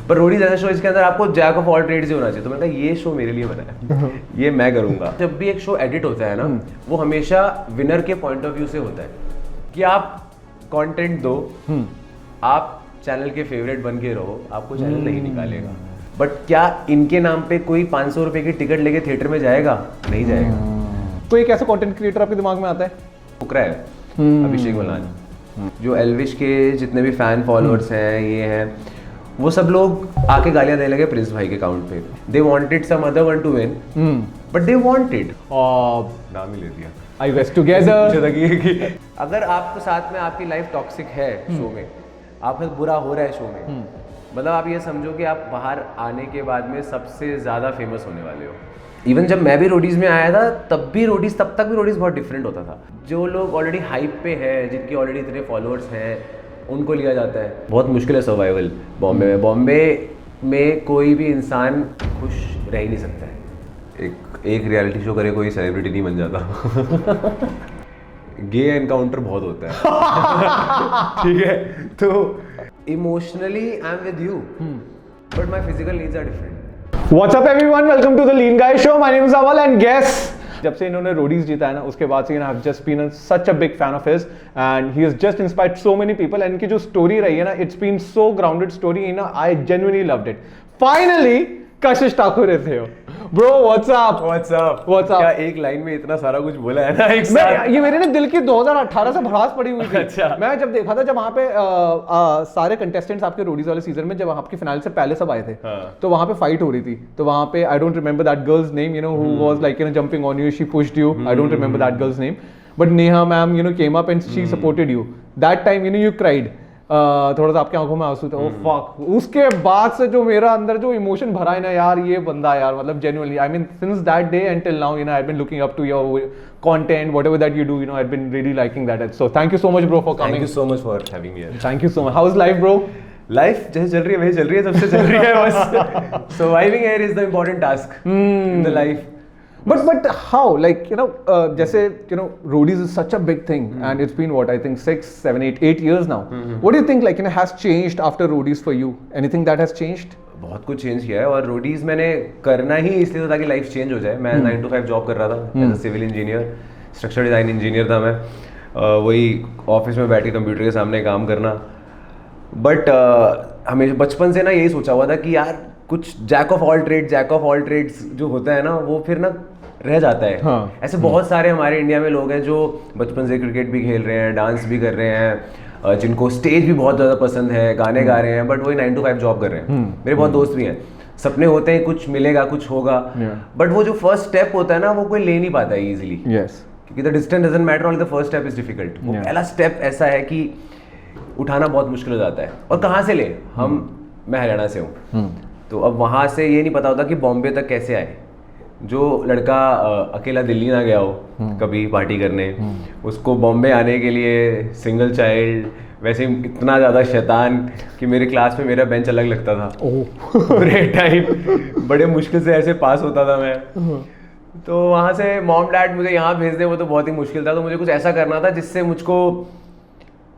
पर रोडीज ऐसा शो इसके अंदर आपको जैक ऑफ ऑल ट्रेड्स ही होना चाहिए। तो मैंने कहा ये शो मेरे लिए बना है, ये मैं करूंगा। जब भी एक शो एडिट होता है ना, वो हमेशा विनर के पॉइंट ऑफ व्यू से होता है कि आप कंटेंट दो, आप चैनल के फेवरेट बन के रहो, आपको चैनल नहीं निकालेगा। बट क्या इनके नाम पे कोई 500 रुपए की टिकट लेके थिएटर में जाएगा? नहीं जाएगा। कोई एक ऐसा कंटेंट क्रिएटर आपके दिमाग में आता है? फुकरा है अभिषेक मल्लानी, जो एल्विश के जितने भी फैन फॉलोअर्स हैं, ये हैं, वो सब लोग आके गालियां देने लगे प्रिंस भाई के अकाउंट पे। They wanted some other one to win, but they wanted, नाम ही ले दिया, आई वेस्ट टुगेदर। अगर आपके साथ में आपकी लाइफ टॉक्सिक है शो में, आपका बुरा हो रहा है शो में, मतलब आप ये समझो कि आप बाहर आने के बाद में सबसे ज़्यादा फेमस होने वाले हो। इवन जब मैं भी रोडीज़ में आया था तब तक भी रोडीज़ बहुत डिफरेंट होता था। जो लोग ऑलरेडी हाइप पे है, जिनकी ऑलरेडी इतने फॉलोअर्स हैं, उनको लिया जाता है। बहुत मुश्किल है सर्वाइवल बॉम्बे में। बॉम्बे में कोई भी इंसान खुश रह ही नहीं सकता है। एक रियलिटी शो करे कोई सेलिब्रिटी नहीं बन जाता। गे एनकाउंटर बहुत होता है। ठीक है, तो emotionally I am with you, but my physical needs are different. What's up everyone? Welcome to the Lean Guy Show. My name is Awal and guess जब से इन्होंने रोडीज जीता है ना, उसके बाद से I've just been such a big fan of his and he has just inspired so many people and इनकी जो स्टोरी रही है ना, it's been so grounded story, you know, I genuinely loved it. Finally Kashish Thakur is here. Bro, what's up? What's up? What's up? क्या एक line में इतना सारा कुछ बोला है ना एक साथ? ये मेरे ना दिल की 2018 से भड़ास पड़ी हुई थी। अच्छा। मैं जब देखा था, जब वहाँ पे सारे कंटेस्टेंट्स आपके रोडीज वाले सीजन में, जब आपके फिनाल से पहले सब आए थे, तो वहाँ पे फाइट हो रही थी। तो वहाँ पे I don't remember that girls name, you know, who was like, you no, jumping on you, she pushed you, I don't remember that girls name, but Neha ma'am, you know, came up and she supported you. That time, you know, you cried, थोड़ा सा आपके आंखों में आंसू थे। Oh fuck, उसके बाद से जो मेरा अंदर जो इमोशन भरा है ना यार, ये बंदा यार, मतलब genuinely, I mean since that day until now, you know, I have been looking up to your content, whatever that you do, you know, I have been really liking that. So thank you so much bro for coming. Thank you so much for having me here. Thank you so much. How is life bro? Life जैसे चल रही है वही चल रही है, सबसे चल रही है बस। Surviving here is the important task in the life. But how, like, you know, जैसे, you know, roadies is such a big thing and it's been what, I think 6, 7, 8 years now. What do you think, like, you know, has changed after roadies for you? Anything that has changed? बहुत कुछ change किया है, और Roadies मैंने करना ही इसलिए था ताकि लाइफ चेंज हो जाए। मैं 9 to 5 जॉब कर रहा था as a civil engineer, structure design engineer था मैं। वही ऑफिस में बैठ के कंप्यूटर के सामने काम करना। बट हमेशा बचपन से ना यही सोचा हुआ था कि यार कुछ जैक ऑफ ऑल ट्रेड्स जो होता है ना, वो फिर ना रह जाता है। हाँ। ऐसे बहुत सारे हमारे इंडिया में लोग हैं जो बचपन से क्रिकेट भी खेल रहे हैं, डांस भी कर रहे हैं, जिनको स्टेज भी बहुत ज़्यादा पसंद है, गाने गा रहे हैं, बट वही 9 to 5 जॉब कर रहे हैं। मेरे बहुत दोस्त भी हैं, सपने होते हैं कुछ मिलेगा, कुछ होगा, बट वो जो फर्स्ट स्टेप होता है ना, वो कोई ले नहीं पाता है ईजिली। क्योंकि the distance doesn't matter, only the first step is difficult. वो पहला स्टेप ऐसा है कि उठाना बहुत मुश्किल हो जाता है। और कहाँ से ले, मैं हरियाणा से हूँ, तो अब वहाँ से ये नहीं पता होता कि बॉम्बे तक कैसे आए। जो लड़का अकेला दिल्ली ना गया हो कभी पार्टी करने, उसको बॉम्बे आने के लिए सिंगल चाइल्ड, वैसे इतना ज़्यादा शैतान कि मेरे क्लास में मेरा बेंच अलग लगता था पूरे टाइम, बड़े मुश्किल से ऐसे पास होता था मैं। तो वहाँ से मॉम डैड मुझे यहाँ भेज दे, वो तो बहुत ही मुश्किल था। तो मुझे कुछ ऐसा करना था जिससे मुझको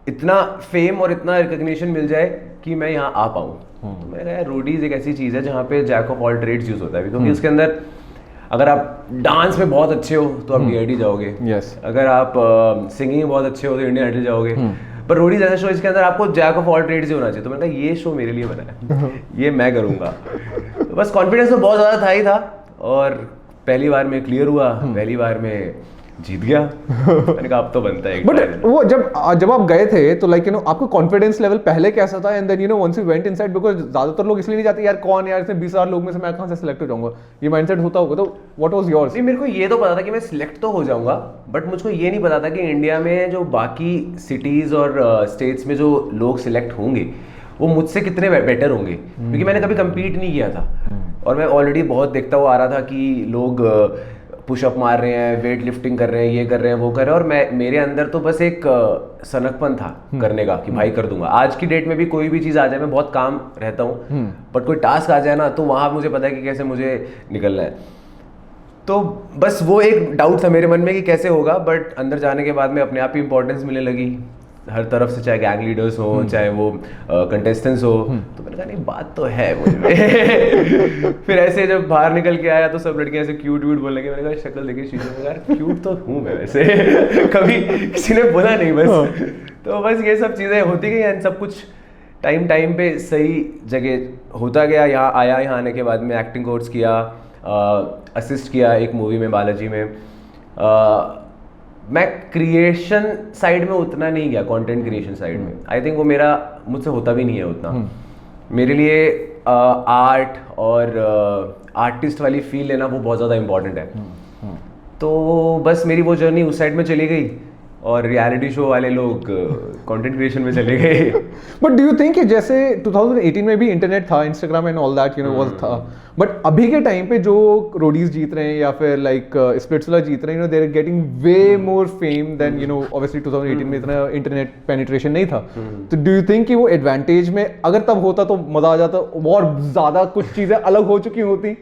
इतना फेम और इतना रिकग्निशन मिल जाए कि मैं यहाँ आ पाऊँ। तो मैंने कहा रोडीज एक ऐसी चीज़ है जहाँ पे jack of all trades use होता है, क्योंकि उसके अंदर अगर आप डांस में बहुत अच्छे हो तो आप DID जाओगे, अगर आप सिंगिंग में बहुत अच्छे हो तो इंडियन आइडल जाओगे, पर रोडीज ऐसा शो इसके अंदर आपको जैक ऑफ ऑल ट्रेड्स ही होना चाहिए। तो मैंने कहा ये शो मेरे लिए बना है, ये मैं करूँगा। तो बस कॉन्फिडेंस तो बहुत ज़्यादा था ही था, और पहली बार में क्लियर हुआ, पहली बार में जीत गया। मैंने कहा अब तो बनता है। बट वो जब आप गए थे तो, लाइक, यू नो, आपको कॉन्फिडेंस लेवल पहले कैसा था? And then, you know, once you went inside, because ज्यादातर लोग इसलिए नहीं जाते यार, कौन यार, इसमें 20,000 लोग में से मैं कहां से सिलेक्ट हो जाऊंगा, ये माइंडसेट होता होगा। तो व्हाट वाज योर्स? नहीं, मेरे को ये तो पता था कि मैं सिलेक्ट तो हो जाऊंगा, बट मुझको ये नहीं पता था कि इंडिया में जो बाकी सिटीज और स्टेट्स में जो लोग सिलेक्ट होंगे वो मुझसे कितने बेटर होंगे, क्योंकि मैंने कभी कम्पीट नहीं किया था। और मैं ऑलरेडी बहुत देखता हुआ आ रहा था कि लोग पुशअप मार रहे हैं, वेट लिफ्टिंग कर रहे हैं, ये कर रहे हैं, वो कर रहे हैं, और मेरे अंदर तो बस एक सनकपन था करने का कि भाई कर दूंगा। आज की डेट में भी कोई भी चीज़ आ जाए, मैं बहुत काम रहता हूँ, बट कोई टास्क आ जाए ना, तो वहाँ मुझे पता है कि कैसे मुझे निकलना है। तो बस वो एक डाउट था मेरे मन में कि कैसे होगा, बट अंदर जाने के बाद में अपने आप ही इंपॉर्टेंस मिलने लगी। हर तरफ से, चाहे गैंग लीडर्स हो, चाहे वो कंटेस्टेंट्स हो, तो मैंने कहा नहीं बात तो है मुझे। फिर ऐसे जब बाहर निकल के आया तो सब लड़कियां ऐसे क्यूट व्यूट बोलने लगे, मैंने कहा शक्ल देखी शीशे में, यार क्यूट तो हूँ मैं वैसे, कभी किसी ने बोला नहीं बस। तो बस ये सब चीज़ें होती गई एंड सब कुछ टाइम पे सही जगह होता गया। यहाँ आया, यहाँ आने के बाद में एक्टिंग कोर्स किया, असिस्ट किया एक मूवी में बालाजी में। मैं क्रिएशन साइड में उतना नहीं गया, कंटेंट क्रिएशन साइड में आई थिंक वो मेरा मुझसे होता भी नहीं है उतना। मेरे लिए आर्ट और आर्टिस्ट वाली फील लेना वो बहुत ज़्यादा इम्पोर्टेंट है। तो बस मेरी वो जर्नी उस साइड में चली गई और रियलिटी शो वाले लोग कंटेंट क्रिएशन में चले गए। बट डू यू थिंक कि जैसे 2018 में भी इंटरनेट था, Instagram and all that was था, बट अभी के टाइम पे जो रोडीज जीत रहे हैं या फिर लाइक स्प्लिट्सविला जीत रहे हैं, they are getting way more fame than obviously 2018 में इतना इंटरनेट पेनिट्रेशन नहीं था। तो डू यू थिंक कि वो एडवांटेज में अगर तब होता तो मजा आ जाता और ज्यादा कुछ चीजें अलग हो चुकी होती?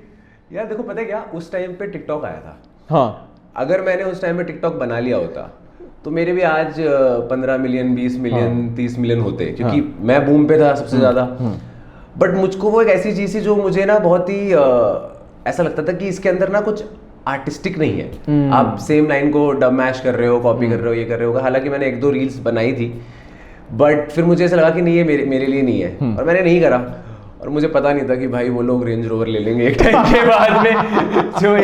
यार देखो पता है क्या, उस टाइम पे टिकटॉक आया था। हाँ, अगर मैंने उस टाइम पे टिकटॉक बना लिया होता तो मेरे भी आज 15 मिलियन 20 मिलियन 30 मिलियन होते, क्योंकि मैं बूम पे था सबसे ज़्यादा। बट मुझको वो एक ऐसी चीज़ थी जो मुझे ना बहुत ही ऐसा लगता था कि इसके अंदर ना कुछ आर्टिस्टिक नहीं है। आप सेम लाइन को डब मैश कर रहे हो, कॉपी कर रहे हो, ये कर रहे हो। हालांकि मैंने 1-2 रील्स बनाई थी, बट फिर मुझे ऐसा लगा कि नहीं ये मेरे लिए नहीं है, और मैंने नहीं करा। और मुझे पता नहीं था कि भाई वो लोग रेंज रोवर ले लेंगे एक टाइम के बाद में, जो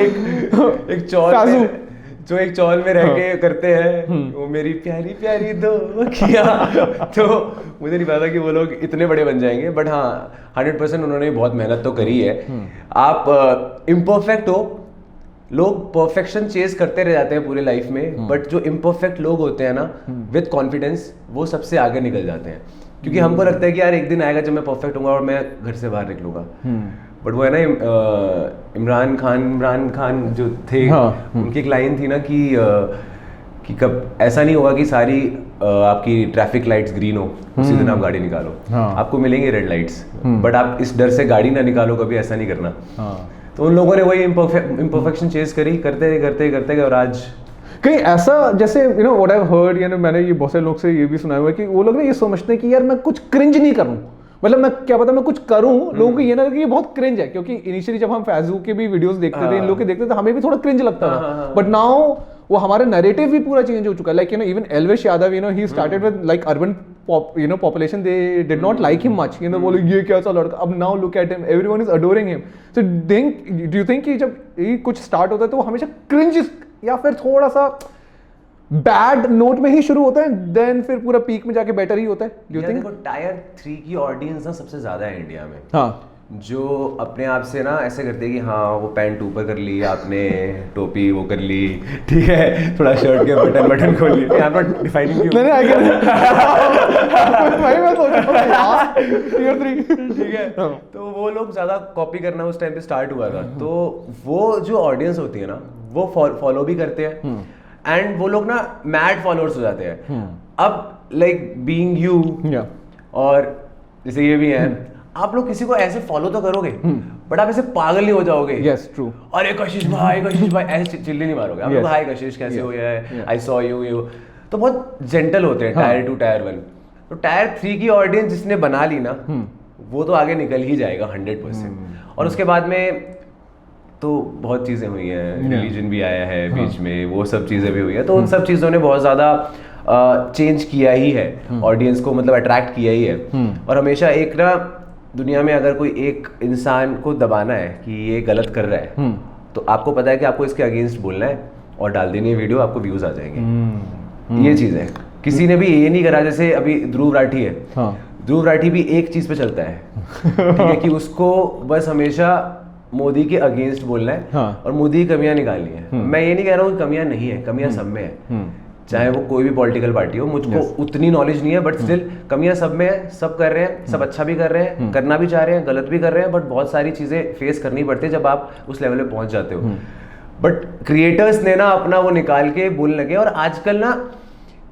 एक चौल में रह के करते हैं, वो मेरी प्यारी प्यारी दो किया। तो मुझे नहीं पता कि वो लोग इतने बड़े बन जाएंगे, बट हाँ 100% उन्होंने बहुत मेहनत तो करी है। आप इम्परफेक्ट हो, लोग परफेक्शन चेज करते रह जाते हैं पूरे लाइफ में, बट जो इम्परफेक्ट लोग होते हैं ना विद कॉन्फिडेंस, वो सबसे आगे निकल जाते हैं। क्योंकि हमको लगता है कि यार एक दिन आएगा जब मैं परफेक्ट होऊंगा और मैं घर से बाहर निकलूंगा। बट वो है ना इमरान खान जो थे, उनकी एक लाइन थी ना कि कब ऐसा नहीं होगा कि सारी आपकी ट्रैफिक लाइट्स ग्रीन हो उसी दिन आप गाड़ी निकालो। आपको मिलेंगे रेड लाइट्स, बट आप इस डर से गाड़ी ना निकालो, कभी ऐसा नहीं करना। तो उन लोगों ने वही इम्परफेक्शन चेज करी, करते गए और आज कहीं ऐसा जैसे व्हाट आई हर्ड, मैंने ये बहुत से लोग से ये भी सुना हुआ है कि वो लोग ना ये समझते हैं कि यार मैं कुछ क्रिंज नहीं करूं, मतलब मैं क्या पता मैं कुछ करूं, लोगों को ये ना लगे ये बहुत क्रिंज है। क्योंकि इनिशियली जब हम फैजू के भी वीडियोस देखते थे, इन लोग के देखते थे, हमें भी थोड़ा क्रिंज लगता था। बट नाउ वो हमारा नैरेटिव भी पूरा चेंज हो चुका है। Like even Elvish Yadav, he started with like urban population, they did not like him much, बोले ये कैसा लड़का। अब now look at him, everyone is adoring him. So do you think कि जब ये कुछ स्टार्ट होता है तो वो हमेशा क्रिंज या फिर थोड़ा सा बैड नोट में ही शुरू होता है, देन फिर पूरा पीक में जाके बेटर ही होता है? Do you think? टायर 3 की ऑडियंस ना सबसे ज्यादा है इंडिया में। हाँ, जो अपने आप से ना ऐसे करते हैं कि हाँ वो पैंट ऊपर कर ली आपने, टोपी वो कर ली, ठीक है, थोड़ा शर्ट के बटन खोल लिए। I am not defining you, नहीं आई गेट भाई मैं सोच रहा हूं यार टियर 3, ठीक है। तो वो लोग ज्यादा कॉपी करना उस टाइम पे स्टार्ट हुआ था। तो वो जो ऑडियंस होती है ना वो फॉलो भी करते हैं, एंड वो लोग ना मैड फॉलोअर्स हो जाते हैं। अब लाइक बीइंग यू और जैसे ये भी है, आप लोग किसी को ऐसे फॉलो तो करोगे, बट आप ऐसे पागल नहीं हो जाओगे। Yes true. अरे कशिश भाई ऐसे चिल्ली नहीं मारोगे आप लोग। हाय कशिश कैसे हो, यार आई सॉ यू। तो बहुत जेंटल होते हैं टायर 2 टायर 1। तो टायर 3 की ऑडियंस जिसने बना ली ना, वो तो आगे निकल ही जाएगा 100%। और उसके बाद में तो बहुत चीज़ें हुई हैं, रिलीजन भी आया है बीच में, वो सब चीज़ें भी हुई है। तो उन सब चीज़ों ने बहुत ज़्यादा चेंज किया ही है, ऑडियंस को मतलब अट्रैक्ट किया ही है। और हमेशा एक ना दुनिया में अगर कोई एक इंसान को दबाना है कि ये गलत कर रहा है, तो आपको पता है कि आपको इसके अगेंस्ट बोलना है और डाल देनी है वीडियो, आपको व्यूज आ जाएंगे। ये चीज़ है। किसी ने भी ये नहीं करा, जैसे अभी ध्रुव राठी है, ध्रुव राठी भी एक चीज़ पे चलता है, ठीक है, कि उसको बस हमेशा मोदी के अगेंस्ट बोलना है और मोदी की कमियां निकालनी है। मैं ये नहीं कह रहा हूँ कि कमियां नहीं है, कमियां सब में है, चाहे वो कोई भी पॉलिटिकल पार्टी हो। मुझको उतनी नॉलेज नहीं है, बट स्टिल कमियां सब में है, सब कर रहे हैं, सब अच्छा भी कर रहे हैं, करना भी चाह रहे हैं, गलत भी कर रहे हैं, बट बहुत सारी चीजें फेस करनी पड़ती है जब आप उस लेवल पे पहुंच जाते हो। बट क्रिएटर्स ने ना अपना वो निकाल के बोलने लगे, और आजकल ना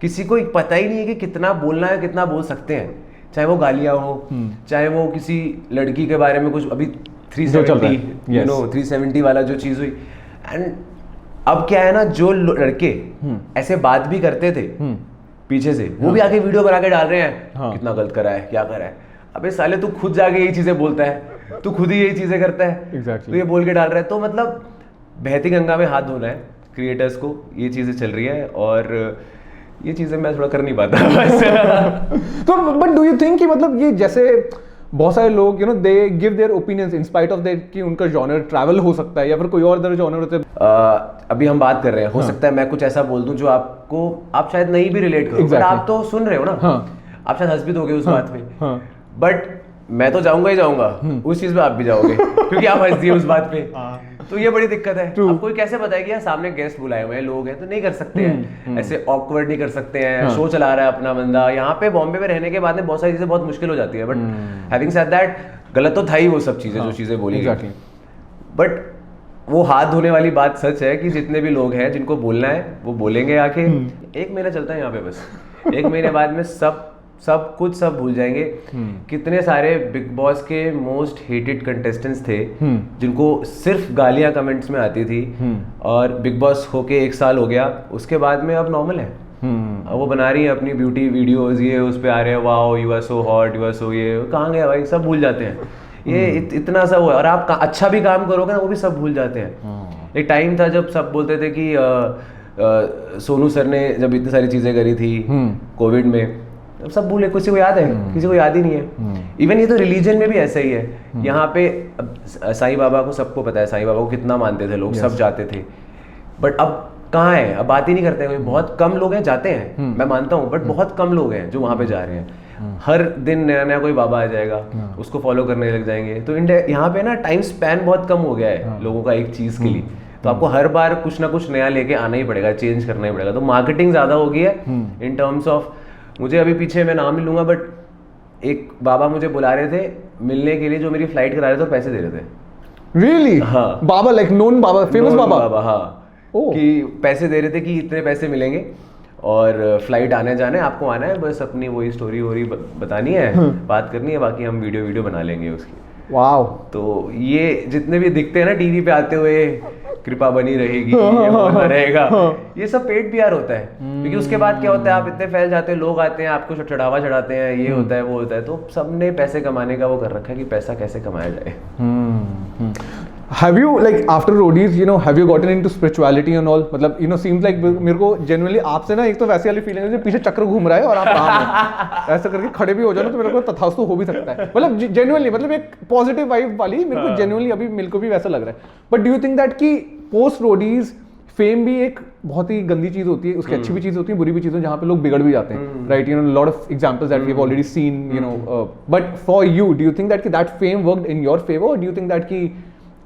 किसी को पता ही नहीं है कि कितना बोलना है, कितना बोल सकते हैं, चाहे वो गालियां हो, चाहे वो किसी लड़की के बारे में कुछ, अभी 370 वाला जो चीज हुई। एंड अब क्या है ना, जो लड़के ऐसे बात भी करते थे, पीछे से, वो भी आके वीडियो बना के डाल रहे हैं, कितना गलत करा है, क्या करा है। अबे साले तू खुद जाके यही चीजें बोलता है, तू खुद ही यही चीजें करता है, Exactly. तो ये बोल के डाल रहा है। तो मतलब बहती गंगा में हाथ धोना है क्रिएटर्स को, ये चीजें चल रही है और ये चीजें मैं थोड़ा कर नहीं पाता बस। तो बट डू यू थिंक कि मतलब ये जैसे बहुत सारे लोग they give their opinions in spite of that कि उनका जॉनर ट्रैवल हो सकता है या फिर कोई और अदर जॉनर होते हैं। अभी हम बात कर रहे हैं, हो सकता है मैं कुछ ऐसा बोल दूं जो आपको, आप शायद नहीं भी रिलेट करो, बट आप तो सुन रहे हो ना, आप शायद हंस भी दोगे उस बात पे, बट मैं तो जाऊंगा ही जाऊंगा उस चीज पे, आप भी जाओगे क्योंकि आप हंस दिए उस बात पे। तो ये बड़ी दिक्कत है। अब कोई कैसे बताए कि यार सामने गेस्ट बुलाए हुए हैं, लोग हैं, तो नहीं कर सकते हैं ऐसे, ऑकवर्ड नहीं कर सकते हैं। शो चला रहा है अपना बंदा, यहाँ पे बॉम्बे में रहने के बाद में बहुत सारी चीजें बहुत मुश्किल हो जाती है, बट हैविंग सेड दैट गलत तो था ही वो सब चीजें जो चीजें बोली गई, बट वो हाथ धोने वाली बात सच है कि जितने भी लोग हैं जिनको बोलना है वो बोलेंगे आके। 1 महीना चलता है यहाँ पे बस, 1 महीने बाद में सब कुछ सब भूल जाएंगे। कितने सारे बिग बॉस के मोस्ट हेटेड कंटेस्टेंट्स थे जिनको सिर्फ गालियां कमेंट्स में आती थी, और बिग बॉस होके 1 साल हो गया, उसके बाद में अब नॉर्मल है। अब वो बना रही है अपनी ब्यूटी वीडियोस, ये उस पे आ रहे हैं, wow you are so hot, you are so, ये कहाँ गया भाई, सब भूल जाते हैं। ये इतना सा हुआ, और आप अच्छा भी काम करोगे ना वो भी सब भूल जाते हैं। एक टाइम था जब सब बोलते थे कि सोनू सर ने जब इतनी सारी चीजें करी थी कोविड में, अब सब भूले, किसी को याद है, किसी को याद ही नहीं है। इवन ये तो रिलीजन में भी ऐसा ही है। यहाँ पे साईं बाबा को सबको पता है, साईं बाबा को कितना मानते थे लोग, सब जाते थे, बट अब कहाँ है, अब बात ही नहीं करते हैं। बहुत कम लोग हैं जाते हैं, मैं मानता हूँ, बट बहुत कम लोग हैं जो वहाँ पे जा रहे हैं। हर दिन नया नया कोई बाबा आ जाएगा, उसको फॉलो करने लग जाएंगे। तो इंडिया यहाँ पे ना टाइम स्पैन बहुत कम हो गया है लोगों का एक चीज के लिए, तो आपको हर बार कुछ ना कुछ नया लेके आना ही पड़ेगा, चेंज करना ही पड़ेगा। तो मार्केटिंग ज्यादा हो गई है इन टर्म्स ऑफ, मुझे अभी पीछे मैं नाम नहीं लूंगा, बट एक बाबा मुझे बुला रहे थे मिलने के लिए, जो मेरी फ्लाइट करा रहे थे और पैसे दे रहे थे। रियली? हाँ, बाबा लाइक नोन बाबा, फेमस बाबा? हाँ, कि पैसे दे रहे थे कि इतने पैसे मिलेंगे और फ्लाइट आने जाने, आपको आना है, बस अपनी वही स्टोरी वोरी बतानी है, बात करनी है, बाकी हम वीडियो बना लेंगे उसकी। वाओ। तो ये जितने भी दिखते हैं ना टीवी पे आते हुए, कृपा बनी रहेगी, ये होना रहेगा, ये सब पेड पीआर होता है। क्योंकि उसके बाद क्या होता है, आप इतने फैल जाते हैं, लोग आते हैं, आपको चढ़ावा चढ़ाते हैं, ये होता है वो होता है, तो सबने पैसे कमाने का वो कर रखा है कि पैसा कैसे कमाया जाए। Have you like after roadies, have you gotten into spirituality and all? मतलब seems like मेरे को genuinely आपसे ना एक तो वैसी वाली फीलिंग है जैसे पीछे चक्र घूम रहा है और आप काम है ऐसा करके खड़े भी हो जाओ ना, तो मेरे को तथास्तु हो भी सकता है। मतलब genuinely, मतलब एक पॉजिटिव वाइब वाली मेरे को genuinely अभी मेरे को भी वैसा लग रहा है। But do you think that कि post roadies फेम भी एक बहुत ही गंदी चीज होती है, उसकी अच्छी भी चीज होती है, बुरी भी चीज होती है, जहाँ पे लोग बिगड़ भी जाते हैं, right? Lot of examples that we have already seen, but for you do you think that कि that fame worked in your favour, और डू यू थिंक दैट कि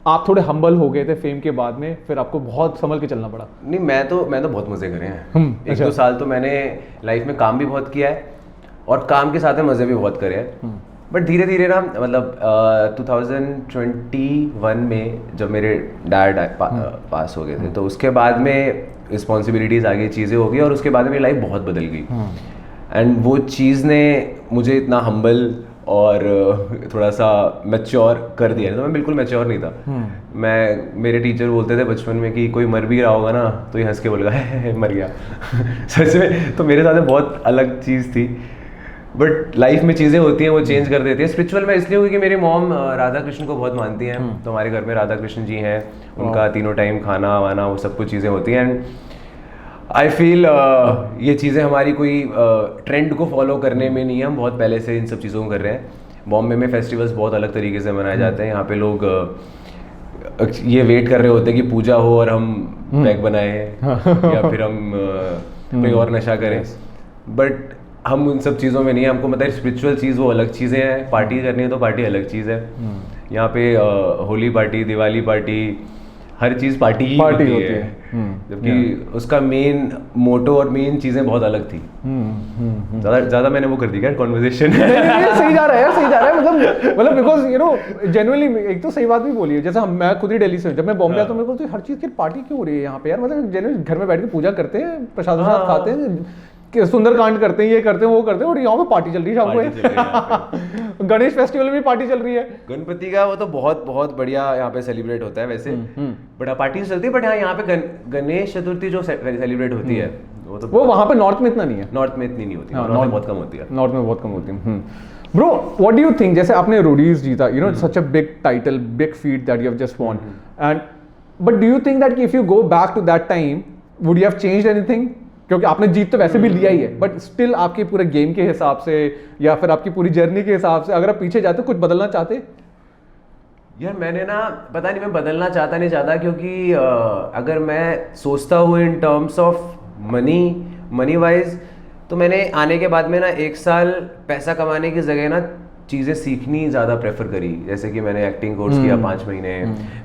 आप थोड़े हम्बल हो गए थे फेम के बाद में, फिर आपको बहुत संभल के चलना पड़ा? नहीं, मैं तो बहुत मजे करे हैं। 1-2 साल तो मैंने लाइफ में काम भी बहुत किया है और काम के साथ में मजे भी बहुत करे हैं, बट धीरे धीरे ना, मतलब 2021 में जब मेरे डैड पास हो गए थे, तो उसके बाद में रिस्पॉन्सिबिलिटीज आ गई, चीज़ें हो गई, और उसके बाद में मेरी लाइफ बहुत बदल गई। एंड वो चीज़ ने मुझे इतना हम्बल और थोड़ा सा मैच्योर कर दिया। तो मैं बिल्कुल मैच्योर नहीं था। मेरे टीचर बोलते थे बचपन में कि कोई मर भी रहा होगा ना तो ये हंस के बोलेगा मर गया सच में। तो मेरे साथ बहुत अलग चीज़ थी, बट लाइफ में चीज़ें होती हैं वो चेंज कर देती है। स्पिरिचुअल में इसलिए हुई कि मेरी मॉम राधा कृष्ण को बहुत मानती हैं, तो हमारे घर में राधा कृष्ण जी हैं, उनका तीनों टाइम खाना वाना वो सब कुछ चीज़ें होती हैं। एंड आई फील ये चीज़ें हमारी कोई ट्रेंड को फॉलो करने में नहीं है, हम बहुत पहले से इन सब चीज़ों को कर रहे हैं। बॉम्बे में फेस्टिवल्स बहुत अलग तरीके से मनाए जाते हैं। यहाँ पे लोग ये वेट कर रहे होते हैं कि पूजा हो और हम पैक बनाए या फिर हम कोई और नशा करें, बट हम उन सब चीज़ों में नहीं है। हमको मतलब स्पिरिचुअल चीज़ वो अलग चीज़ें हैं, पार्टी करनी है तो पार्टी अलग चीज़ है। यहाँ पे होली पार्टी, दिवाली पार्टी, हर चीज़ पार्टी ही होती है। जबकि उसका मेन मोटो और मेन चीज़ें बहुत अलग थी। ज़्यादा मैंने वो कर दी क्या कॉन्वर्सेशन? सही जा रहा है यार, सही जा रहा है। मतलब बिकॉज जेन्युइनली एक तो सही बात भी बोली है। जैसे मैं खुद ही दिल्ली से हूँ, जब मैं बॉम्बे आता हूँ मेरे को तो हर चीज़ की पार्टी क्यों हो रही है यहाँ पे यार। मतलब जेन्युइनली घर में बैठ के पूजा करते हैं, प्रसाद वसाद खाते हैं, सुंदरकांड करते हैं, ये करते हैं वो करते हैं, और यहाँ पे पार्टी चल रही है शाम को। गणेश फेस्टिवल में पार्टी चल रही है, गणपति का वो तो बहुत बहुत बढ़िया यहाँ पे सेलिब्रेट होता है वैसे, बट पार्टी चलती है। बट यहाँ पे गणेश चतुर्थी जो सेलिब्रेट होती है वो वहाँ पे नॉर्थ में इतना नहीं है, नॉर्थ में इतनी नहीं होती, नॉर्थ में बहुत कम होती है, नॉर्थ में बहुत कम होती है। Bro what do you think, जैसे आपने रोडीज जीता, you know such a big title, big feat that you have just won, and but do you think that if you go back to that time would you have changed anything? क्योंकि आपने जीत तो वैसे भी लिया ही है, but still आपके पूरे game के हिसाब से या फिर आपकी पूरी जर्नी के हिसाब से अगर आप पीछे जाते कुछ बदलना चाहते? यार मैंने ना पता नहीं, मैं बदलना चाहता नहीं चाहता, क्योंकि अगर मैं सोचता हूँ in terms of money wise, तो मैंने आने के बाद में ना 1 साल पैसा कमाने की जगह ना चीज़ें सीखनी ज़्यादा प्रेफर करी। जैसे कि मैंने एक्टिंग कोर्स किया 5 महीने,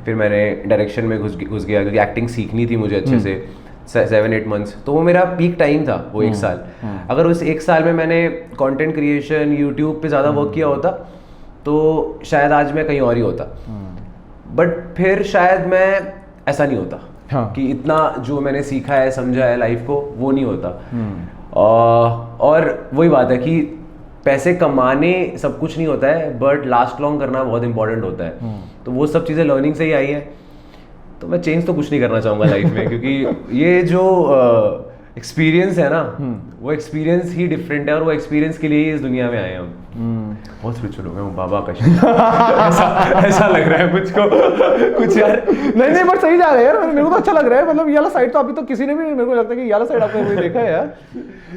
फिर मैंने डायरेक्शन में घुस गया, क्योंकि एक्टिंग सीखनी थी मुझे अच्छे से 7-8 मंथ्स, तो वो मेरा पीक टाइम था वो 1 साल। अगर उस 1 साल में मैंने कंटेंट क्रिएशन यूट्यूब पे ज़्यादा वर्क किया होता तो शायद आज मैं कहीं और ही होता, बट फिर शायद मैं ऐसा नहीं होता। हाँ. कि इतना जो मैंने सीखा है समझा है लाइफ को वो नहीं होता। और वही बात है कि पैसे कमाने सब कुछ नहीं होता है, बट लास्ट लॉन्ग करना बहुत इंपॉर्टेंट होता है। तो वो सब चीज़ें लर्निंग से ही आई है, तो मैं चेंज तो कुछ नहीं करना चाहूँगा लाइफ में, क्योंकि ये जो एक्सपीरियंस है ना, वो एक्सपीरियंस ही डिफरेंट है, और वो एक्सपीरियंस के लिए ही इस दुनिया में आए हम। बहुत स्पिरिचुअल हो गया हूँ बाबा का ऐसा लग रहा है मुझको कुछ यार। नहीं बट सही जा रहा है यार, मेरे को तो अच्छा लग रहा है। मतलब ये वाला साइड तो अभी तो किसी ने भी, मेरे को लगता है कि ये वाला साइड आपने कोई देखा है यार।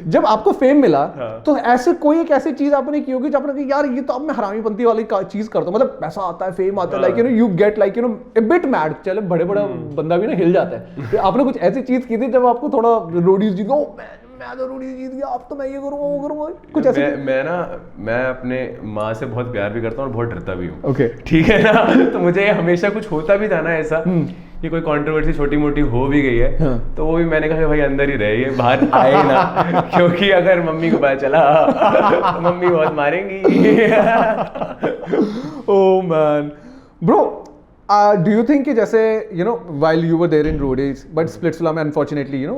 जब आपको फेम मिला तो ऐसे कोई एक ऐसी चीज आपने की होगी जब आपने कहा यार ये तो अब मैं हरामीपंती वाली चीज करता हूँ, मतलब पैसा आता है, फेम आता है, like you no you get like you no A bit mad, चले बड़े बंदा भी ना हिल जाता है। तो आपने कुछ ऐसी चीज की थी जब आपको थोड़ा रोडीज जीत गया, मैं तो रोडीज जीत गया, अब तो मैं ये करूंगा वो करूंगा कुछ ऐसे? मैं अपने माँ से बहुत प्यार भी करता हूँ और बहुत डरता भी हूँ। ओके ठीक है ना, तो मुझे हमेशा कुछ होता भी था ना ऐसा कि कोई कंट्रोवर्सी छोटी मोटी हो भी गई है, तो वो भी मैंने कहा भाई अंदर ही रहे, ये बाहर आए ना, क्योंकि अगर मम्मी को पता चला तो मम्मी बहुत मारेंगी। Oh man bro, do you think कि जैसे you know while you were there in Roadies but Splitsvilla में unfortunately you know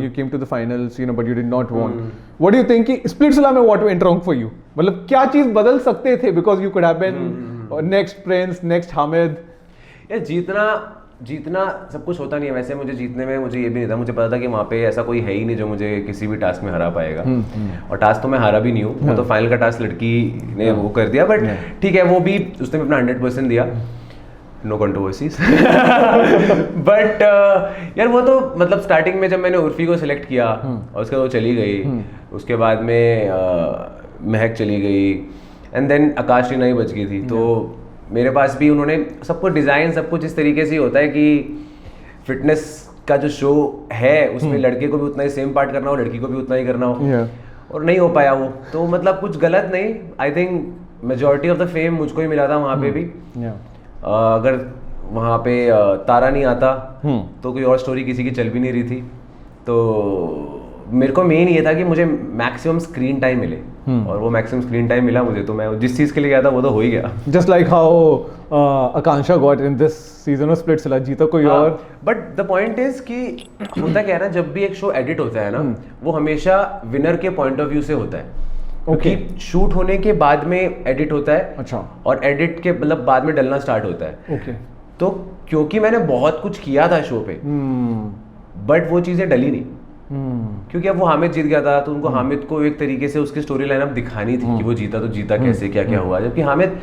you came to the finals you know but you did not won, what do you think कि Splitsvilla में what went wrong for you? मतलब क्या चीज बदल सकते थे, because you could have been next Prince, next Hamid? यार जीतना सब कुछ होता नहीं है। वैसे मुझे जीतने में मुझे ये भी नहीं था, मुझे पता था कि वहाँ पे ऐसा कोई है ही नहीं जो मुझे किसी भी टास्क में हरा पाएगा, और टास्क तो मैं हारा भी नहीं हूँ। वो तो फाइनल का टास्क लड़की ने वो कर दिया, बट ठीक है, वो भी उसने अपना 100% दिया, नो कंट्रोवर्सीज। बट यार वो तो मतलब स्टार्टिंग में जब मैंने उर्फी को सिलेक्ट किया और उसके बाद वो चली गई, उसके बाद में महक चली गई, एंड देन आकाश रीना ही बच गई थी। तो मेरे पास भी उन्होंने सब कुछ डिज़ाइन सब कुछ इस तरीके से ही होता है कि फिटनेस का जो शो है उसमें लड़के को भी उतना ही सेम पार्ट करना हो, लड़की को भी उतना ही करना हो, और नहीं हो पाया वो। तो मतलब कुछ गलत नहीं, I think majority of the fame मुझको ही मिला था वहाँ पे भी। अगर वहाँ पे तारा नहीं आता तो कोई और स्टोरी किसी की चल भी नहीं रही थी। तो मेरे को मेन ये था कि मुझे मैक्सिमम स्क्रीन टाइम मिले, और वो मैक्सिमम स्क्रीन टाइम मिला मुझे, तो मैं जिस चीज़ के लिए गया था वो तो हो ही गया। Just like how Akanksha got in this season of Splitsvilla, जीता कोई और। बट द पॉइंट इज कि होता क्या है ना, जब भी एक शो एडिट होता है ना, वो हमेशा विनर के पॉइंट ऑफ व्यू से होता है। ओके, शूट होने के बाद में एडिट होता है। अच्छा। और एडिट के मतलब बाद में डलना स्टार्ट होता है। ओके। तो क्योंकि मैंने बहुत कुछ किया था शो पे, बट वो चीज़ें डली नहीं, क्योंकि अब वो हामिद जीत गया था, तो उनको हामिद को एक तरीके से उसकी स्टोरी लाइन अब दिखानी थी कि वो जीता तो जीता कैसे, क्या क्या हुआ। जबकि हामिद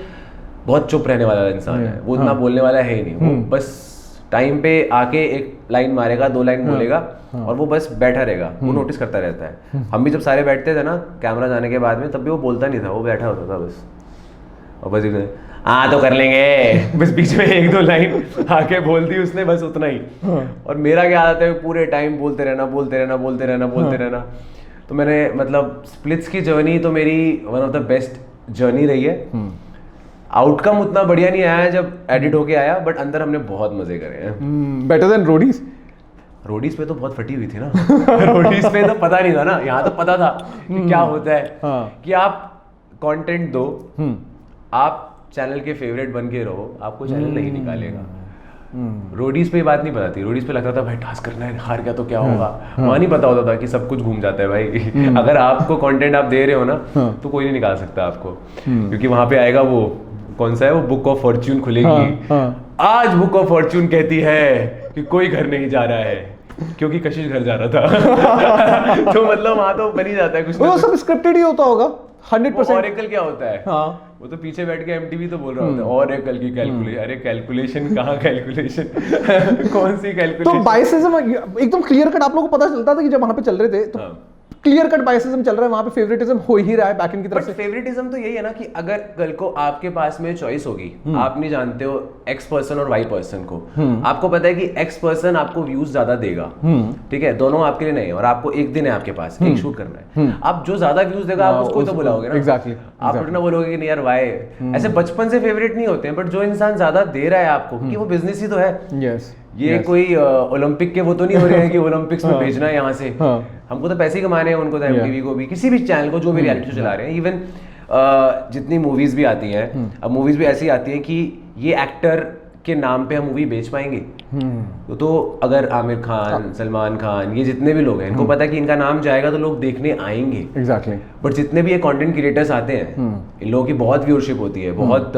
बहुत चुप रहने वाला इंसान है, वो इतना बोलने वाला है ही नहीं, वो बस टाइम पे आके एक लाइन मारेगा, 2 लाइन बोलेगा, और वो बस बैठा रहेगा, वो नोटिस करता रहता है। हम भी जब सारे बैठते थे ना कैमरा जाने के बाद में, तब भी वो बोलता नहीं था, वो बैठा होता था बस, और बस हाँ तो कर लेंगे, बस बीच में 1-2 लाइन आके बोल दी उसने, बस उतना ही। और मेरा क्या आदत है, पूरे टाइम बोलते रहना। तो मैंने मतलब स्प्लिट्स की जर्नी तो मेरी one of the best journey रही है। आउटकम उतना बढ़िया नहीं आया जब एडिट होके आया, बट अंदर हमने बहुत मजे करे हैं। Better than Roadies. रोडीज पे तो बहुत फटी हुई थी ना। रोडीज पे तो पता नहीं था ना, यहाँ तो पता था कि क्या होता है। कि आप कंटेंट दो, आप चैनल के फेवरेट बन के रहो, आपको चैनल नहीं निकालेगा। रोडीज पे बात नहीं पता थी, रोडीज पे लगता था भाई टास्क करना है, हार गया तो क्या होगा। वहाँ नहीं पता होता था कि सब कुछ घूम जाता है भाई। अगर आपको कंटेंट आप दे रहे हो ना, तो कोई नहीं निकाल सकता आपको, क्योंकि वहाँ पे आएगा वो कौन सा है, वो बुक ऑफ फॉर्च्यून खुलेगी। आज बुक ऑफ फॉर्च्यून कहती है कि कोई घर नहीं जा रहा है, क्योंकि कशिश घर जा रहा था तो मतलब वहाँ तो बन ही जाता है कुछ ना वो कुछ। सब स्क्रिप्टेड ही होता होगा 100%। ऑरेकल क्या होता है? हाँ वो तो पीछे बैठ के एमटीवी तो बोल रहा होता है ऑरेकल की कैलकुलेशन। अरे कैलकुलेशन कहाँ कैलकुलेशन कौन सी तो कैलकुलेशन? बायसिज्म एकदम क्लियर कट आप लोगों को पता चलता था कि जब वहां पे चल रहे थे तो हाँ। क्लियर कट बायसिज्म चल रहा है, वहां पे फेवरेटिज्म हो ही रहा है बैक एंड की तरफ बट से। फेवरेटिज्म तो यही है ना कि अगर कल को आपके पास में चॉइस होगी, आप नहीं जानते हो एक्स पर्सन और वाई पर्सन को, आपको पता है कि एक्स पर्सन आपको व्यूज ज्यादा देगा, ठीक है, दोनों आपके लिए नहीं है, और आपको एक दिन है आपके पास, एक शूट करना है, आप जो ज्यादा व्यूज देगा आप उसको तो बुलाओगे ना। Exactly, आप थोड़ी ना बोलोगे कि नहीं यार वाई। ऐसे बचपन से फेवरेट नहीं होते हैं, बट जो इंसान ज्यादा दे रहा है आपको, कि वो बिजनेस ही तो है। यस ये कोई ओलंपिक के वो तो नहीं हो रहे हैं कि ओलंपिक्स में भेजना है यहाँ से। हमको तो पैसे ही कमाने हैं, उनको तो एमटीवी को भी, किसी भी चैनल को जो भी रियलिटी शो चला रहे हैं। इवन जितनी मूवीज भी आती हैं, अब मूवीज भी ऐसी आती हैं कि ये एक्टर के नाम पे हम मूवी बेच पाएंगे। तो अगर आमिर खान, सलमान खान, ये जितने भी लोग हैं, इनको पता है कि इनका नाम जाएगा तो लोग देखने आएंगे। एग्जैक्टली। बट जितने भी ये कंटेंट क्रिएटर्स आते हैं, इन लोगों की बहुत व्यूअरशिप होती है, बहुत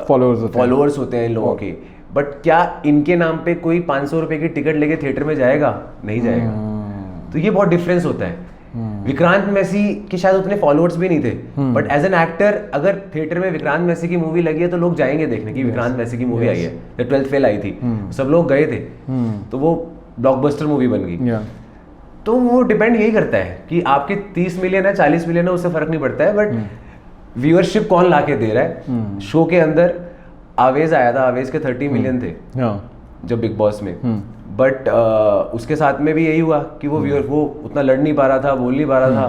फॉलोअर्स होते हैं इन लोगों के, बट क्या इनके नाम पे कोई 500 रुपए की टिकट लेके थिएटर में जाएगा? नहीं जाएगा। तो ये बहुत डिफरेंस होता है। विक्रांत मैसी के शायद उतने फॉलोअर्स भी नहीं थे, बट एज एन एक्टर अगर थिएटर में विक्रांत मैसी की मूवी लगी है तो लोग जाएंगे देखने की विक्रांत मैसी की मूवी आई है। जब 12th फेल आई थी, सब लोग गए थे, तो वो ब्लॉकबस्टर मूवी बन गई। तो वो डिपेंड यही करता है कि आपके 30 मिलियन है, 40 मिलियन है, उससे फर्क नहीं पड़ता है, बट व्यूअरशिप कौन ला के दे रहा है। शो के अंदर आवेज आया था, आवेज के 30 मिलियन थे जब बिग बॉस में, बट उसके साथ में भी यही हुआ कि वो उतना लड़ नहीं पा रहा था, बोल नहीं पा रहा था,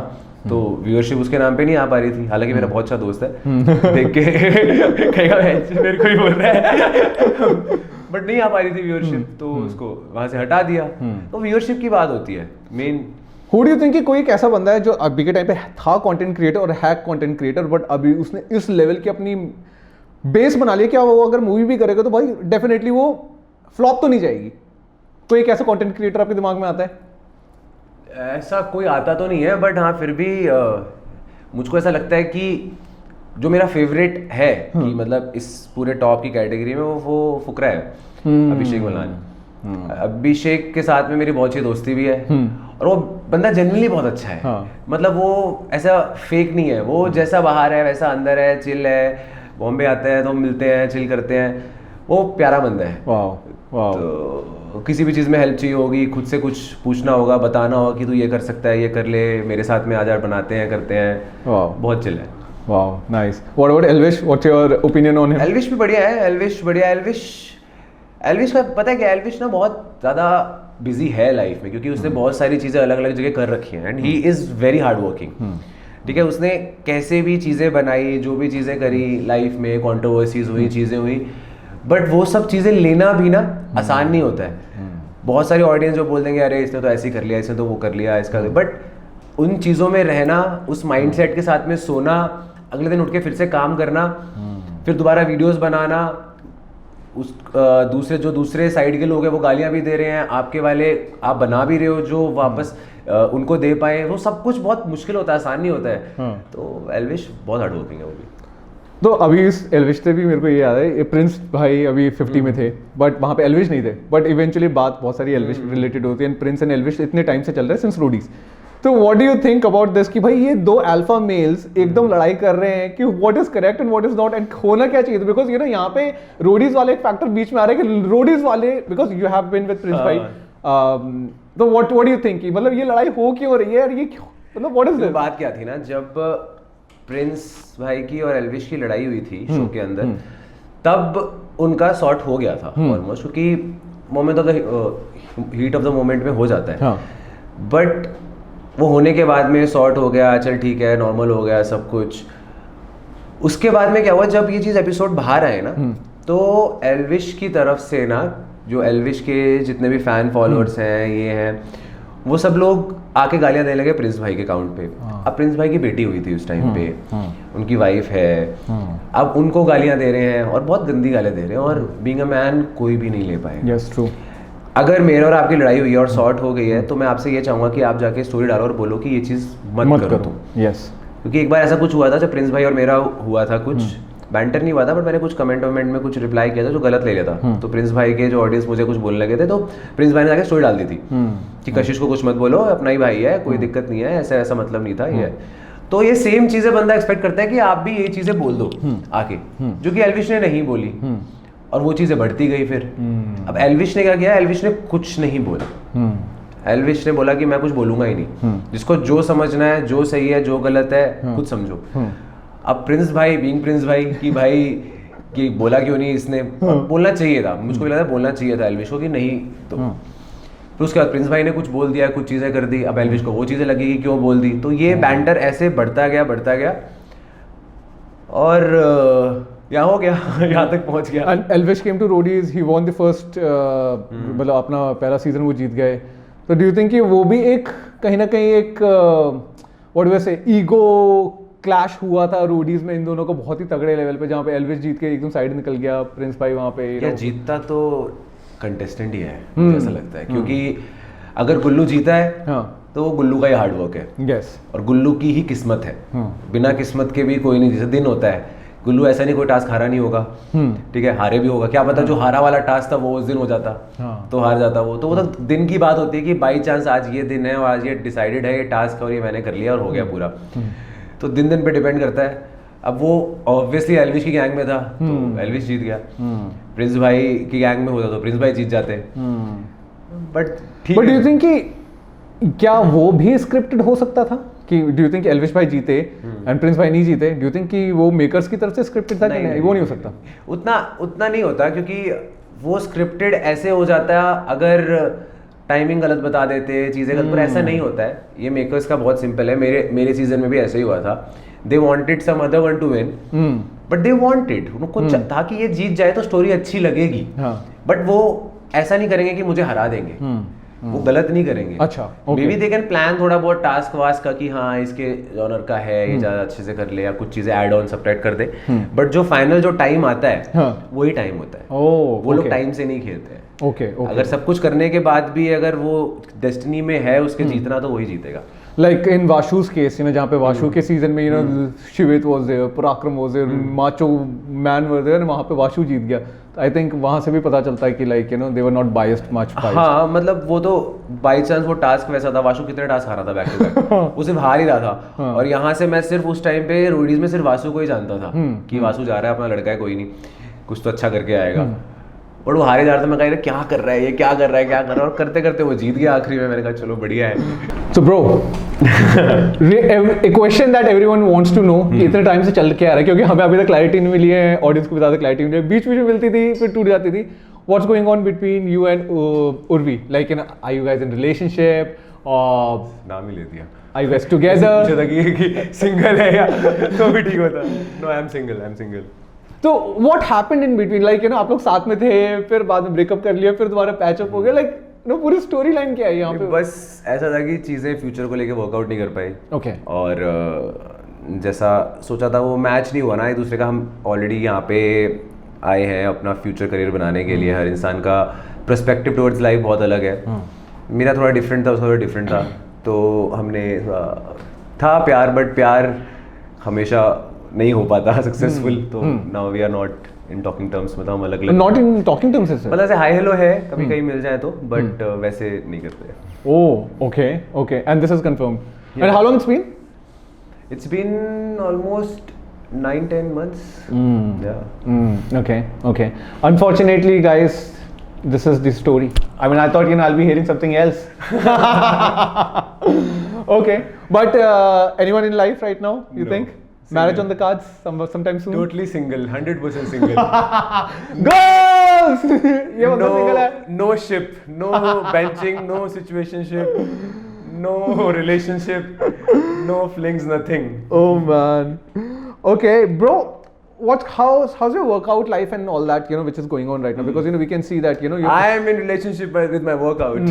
तो व्यूअरशिप उसके नाम पे नहीं आ पा रही थी। हालांकि मेरा बहुत अच्छा दोस्त है, देख के कहेगा मेरे को ही बोल रहा है बट नहीं आ पा रही थी व्यूअरशिप, तो उसको वहां से हटा दिया। तो व्यूअरशिप की बात होती है main. Who do you think कि कोई एक ऐसा बंदा है जो अभी के टाइम पे था कंटेंट क्रिएटर और है कंटेंट क्रिएटर, बट अभी उसने इस लेवल की अपनी बेस बना लिया, क्या वो अगर मूवी भी करेगा तो भाई डेफिनेटली वो फ्लॉप तो नहीं जाएगी? कोई एक ऐसा कंटेंट क्रिएटर आपके दिमाग में आता है? ऐसा कोई आता तो नहीं है, बट हाँ फिर भी मुझको ऐसा लगता है कि जो मेरा फेवरेट है कि मतलब इस पूरे टॉप की कैटेगरी में वो फुकरा है, अभिषेक मल्लानी। अभिषेक के साथ में मेरी बहुत अच्छी दोस्ती भी है, और वो बंदा जेन्युइनली बहुत अच्छा है। मतलब वो ऐसा फेक नहीं है, वो जैसा बाहर है वैसा अंदर है, चिल है। बॉम्बे आते हैं तो मिलते हैं, चिल करते हैं, वो प्यारा बंदा है। तो किसी भी चीज़ में हेल्प चाहिए होगी, खुद से कुछ पूछना होगा, बताना होगा कि तू ये कर सकता है, ये कर ले, मेरे साथ में आजार बनाते हैं, करते हैं, बहुत चिल है। Wow nice. What about Elvish? What's your opinion on him? Elvish भी बढ़िया है, एल्विश बढ़िया है। एल्विश का पता है कि एल्विश ना बहुत ज़्यादा बिजी है लाइफ में, क्योंकि उसने बहुत सारी चीज़ें अलग अलग जगह कर रखी हैं, and he is very hard working. ठीक है, उसने कैसे भी चीज़ें बनाई, जो भी चीज़ें करी लाइफ में, कंट्रोवर्सीज हुई, चीज़ें हुई, बट वो सब चीज़ें लेना भी ना आसान नहीं होता है। बहुत सारी ऑडियंस जो बोल देंगे अरे इसने तो ऐसे ही कर लिया, इसने तो वो कर लिया, इसका, बट उन चीज़ों में रहना, उस माइंडसेट के साथ में सोना, अगले दिन उठ के फिर से काम करना, फिर दोबारा वीडियोस बनाना, उस दूसरे साइड के लोग हैं वो गालियाँ भी दे रहे हैं, आपके वाले आप बना भी रहे हो जो वापस उनको दे पाए, वो सब कुछ बहुत मुश्किल होता है, आसान नहीं होता है। तो एल्विश बहुत हार्ड वर्किंग है वो भी। तो अभी इस एल्विश से भी मेरे को ये याद है, ये प्रिंस भाई अभी 50 में थे, बट वहाँ पे एल्विश नहीं थे, बट इवेंचुअली बात बहुत सारी एल्विश रिलेटेड होती है। प्रिंस एंड एल्विश इतने टाइम से चल रहे हैं, सिंस रोडीज। तो what do you think about this कि भाई ये दो अल्फा मेल्स एकदम लड़ाई कर रहे हैं कि what is correct and what is not, and होना क्या चाहिए? बिकॉज यू नो यहाँ पे रोडीज वाले एक फैक्टर बीच में आ रहा है कि रोडीज वाले, because you have been with Prince भाई, तो व्हाट डू यू थिंक कि मतलब ये लड़ाई हो क्यों रही है, और ये क्यों, मतलब व्हाट इज दिस? बात क्या थी ना, जब प्रिंस भाई की और एल्विश की लड़ाई हुई थी शो के अंदर, तब उनका सॉर्ट हो गया था ऑलमोस्ट, क्योंकि moment of the heat of the moment में हो जाता है। बट वो होने के बाद में सॉर्ट हो गया, चल ठीक है, नॉर्मल हो गया सब कुछ। उसके बाद में क्या हुआ, जब ये चीज़ एपिसोड बाहर आए ना, तो एल्विश की तरफ से ना, जो एल्विश के जितने भी फैन फॉलोअर्स हैं, ये हैं, वो सब लोग आके गालियां देने लगे प्रिंस भाई के अकाउंट पे। अब प्रिंस भाई की बेटी हुई थी उस टाइम पे, उनकी वाइफ है, अब उनको गालियां दे रहे हैं और बहुत गंदी गालियां दे रहे हैं, और बीइंग अ मैन कोई भी नहीं ले पाए। Yes true. अगर मेरे और आपकी लड़ाई हुई है और शॉर्ट हो गई है, तो मैं आपसे ये चाहूंगा कि आप जाके स्टोरी डालो और बोलो कि ये चीज़ मत करो तुम। यस, क्योंकि एक बार ऐसा कुछ हुआ था जब प्रिंस भाई और मेरा हुआ था कुछ, बैंटर नहीं हुआ था, बट मैंने कुछ कमेंट में कुछ रिप्लाई किया था जो गलत ले लिया था। तो प्रिंस भाई के जो ऑडियंस मुझे कुछ बोलने लगे थे, तो प्रिंस भाई ने जाके स्टोरी डाल दी थी कि कशिश को कुछ मत बोलो, अपना ही भाई है, कोई दिक्कत नहीं है, ऐसा ऐसा मतलब नहीं था ये। तो ये सेम चीजें बंदा एक्सपेक्ट करता है कि आप भी ये चीजें बोल दो आके, जो कि एल्विश ने नहीं बोली, और वो चीजें बढ़ती गई। फिर अब एल्विश ने क्या किया, एल्विश ने कुछ नहीं बोला। एल्विश ने बोला कि मैं कुछ बोलूंगा ही नहीं, जिसको जो समझना है, जो सही है, जो गलत है, खुद समझो। अब प्रिंस भाई बीइंग प्रिंस भाई कि भाई कि बोला क्यों नहीं इसने, बोलना चाहिए था, मुझको भी लगा बोलना चाहिए था एल्विश को कि नहीं। तो फिर उसके बाद प्रिंस भाई ने कुछ बोल दिया, कुछ चीज़ें कर दी, अब एल्विश को वो चीज़ें लगी कि क्यों बोल दी। तो ये बैंटर ऐसे बढ़ता गया और यहाँ हो गया यहाँ तक पहुँच गया। And Elvish came to Roadies, he won the first मतलब अपना पहला सीजन वो जीत गए। तो डू यू थिंक कि वो भी एक कहीं ना कहीं एक व्हाट डू आई से ईगो क्लैश हुआ था रोडीज में इन दोनों को बहुत ही तगड़े लेवल पे, जहाँ पे एल्विश जीत के एकदम साइड निकल गया, प्रिंस भाई वहाँ पे यार जीतता तो कंटेस्टेंट ही है, मुझे ऐसा लगता है, क्योंकि अगर गुल्लू जीता है तो वो गुल्लू का ही हार्ड वर्क है, यस, और गुल्लू की ही किस्मत है। बिना किस्मत के भी कोई नहीं, जैसे दिन होता है, गुल्लू ऐसा नहीं कोई टास्क हारा नहीं होगा, ठीक है, हारे भी होगा, क्या पता जो हारा वाला टास्क था वो उस दिन हो जाता, तो हार जाता वो। तो वो तो दिन की बात होती है कि बाई चांस आज ये दिन है और आज ये डिसाइडेड है ये टास्क और ये मैंने कर लिया और हो गया पूरा। तो दिन दिन पे डिपेंड करता है। अब वो ऑब्वियसली एल्विश की गैंग में था तो एल्विश जीत गया, प्रिंस भाई की गैंग में होता तो प्रिंस भाई जीत जाते। बट डू यू थिंक कि क्या वो भी स्क्रिप्टेड हो सकता था कि डू यू थिंक एल्विश भाई जीते एंड प्रिंस भाई नहीं जीते, डू यू थिंक कि वो मेकर्स की तरफ से स्क्रिप्टेड था कि नहीं? वो नहीं हो सकता, उतना नहीं होता, क्योंकि वो स्क्रिप्टेड ऐसे हो जाता अगर टाइमिंग गलत बता देते, चीजें गलत, पर ऐसा नहीं होता है। ये मेकर्स का बहुत सिंपल है, मेरे सीजन में भी ऐसे ही हुआ था। They wanted some other one to win, but they wanted, उनको था कि ये जीत जाए तो स्टोरी अच्छी लगेगी, बट वो ऐसा नहीं करेंगे कि मुझे हरा देंगे, वो गलत नहीं करेंगे। अच्छा, may be they can plan थोड़ा बहुत टास्क वास्क का कि हाँ इसके जॉनर का है, ये ज्यादा अच्छे से कर ले, या कुछ चीजें ऐड ऑन सबट्रैक्ट कर दे, बट जो फाइनल जो टाइम आता है वही टाइम होता है। वो लोग टाइम से नहीं खेलते हैं। अगर सब कुछ करने के बाद भी अगर वो डेस्टिनी में है उसके जीतना, तो वही जीतेगा। Like in Vashu's case, you know, जहाँ पे वाशु के सीजन में, you know, शिवित was there, पराक्रम was there, macho man was there, वहाँ पे वाशु जीत गया। तो आई थिंक वहाँ से भी पता चलता है कि like you know they were not biased much. हाँ, मतलब वो तो बाई चांस वो टास्क वैसा था। वाशु कितने टास्क हारा था बैक टू बैक, वो सिर्फ हार ही रहा था। और यहाँ से मैं सिर्फ उस टाइम पे रोडीज में सिर्फ वासु को ही जानता था कि वासु जा रहा है, अपना लड़का है, कोई नहीं, कुछ तो अच्छा करके आएगा। और वो हारे जा रहा था, मैं कह रहा क्या कर रहा है ये, क्या कर रहा है, और करते करते वो जीत गया आखिरी में। मैंने कहा चलो बढ़िया है। So bro, a question that everyone wants to know कि इतने टाइम से चल के आ रहा है, क्योंकि हमें अभी तक क्लैरिटी नहीं मिली है, ऑडियंस को भी ज़्यादा क्लैरिटी नहीं मिली है, बीच में मिलती थी फिर टूट जाती थी। What's going on between you and Urvi? Like, you know, are you guys in relationship or नाम ही ले दिया, are you guys together? मुझे लगी कि सिंगल है या तो भी ठीक होता। No, I'm single. तो what happened in between? Like, you know, आप लोग साथ में थे, फिर बाद में ब्रेकअप कर लिया, फिर दोबारा पैचअप हो गया, like नो पूरी स्टोरी लाइन क्या है यहाँ पे? बस ऐसा था कि चीज़ें फ्यूचर को लेके वर्कआउट नहीं कर पाई। ओके। और जैसा सोचा था वो मैच नहीं हुआ ना एक दूसरे का। हम ऑलरेडी यहाँ पे आए हैं अपना फ्यूचर करियर बनाने के लिए। हर इंसान का पर्सपेक्टिव टुवर्ड्स लाइफ बहुत अलग है। मेरा थोड़ा डिफरेंट था, उसका थोड़ा डिफरेंट था। तो हमने था प्यार, बट प्यार हमेशा नहीं हो पाता सक्सेसफुल। तो now we are not in talking terms, मतलब हम अलग अलग। नॉट इन टॉकिंग टर्म्स, मतलब ऐसे हाई हेलो है कभी कहीं मिल जाए तो, बट वैसे नहीं करते। Oh okay, and this is confirmed. And how long it's been? It's been almost 9-10 months. Okay. Unfortunately, guys, this is the story. I mean, I thought, you know, I'll be hearing something else. Okay, but anyone in life right now, you think? Marriage on the cards sometime soon? Totally single, 100% single. Girls! ये मतलब single है? No ship, no benching, no situationship, no relationship, no flings, nothing. Oh man. Okay, bro. How's your workout life and all that, you know, which is going on right now? Because, you know, we can see that, you know, I am in relationship with my workout.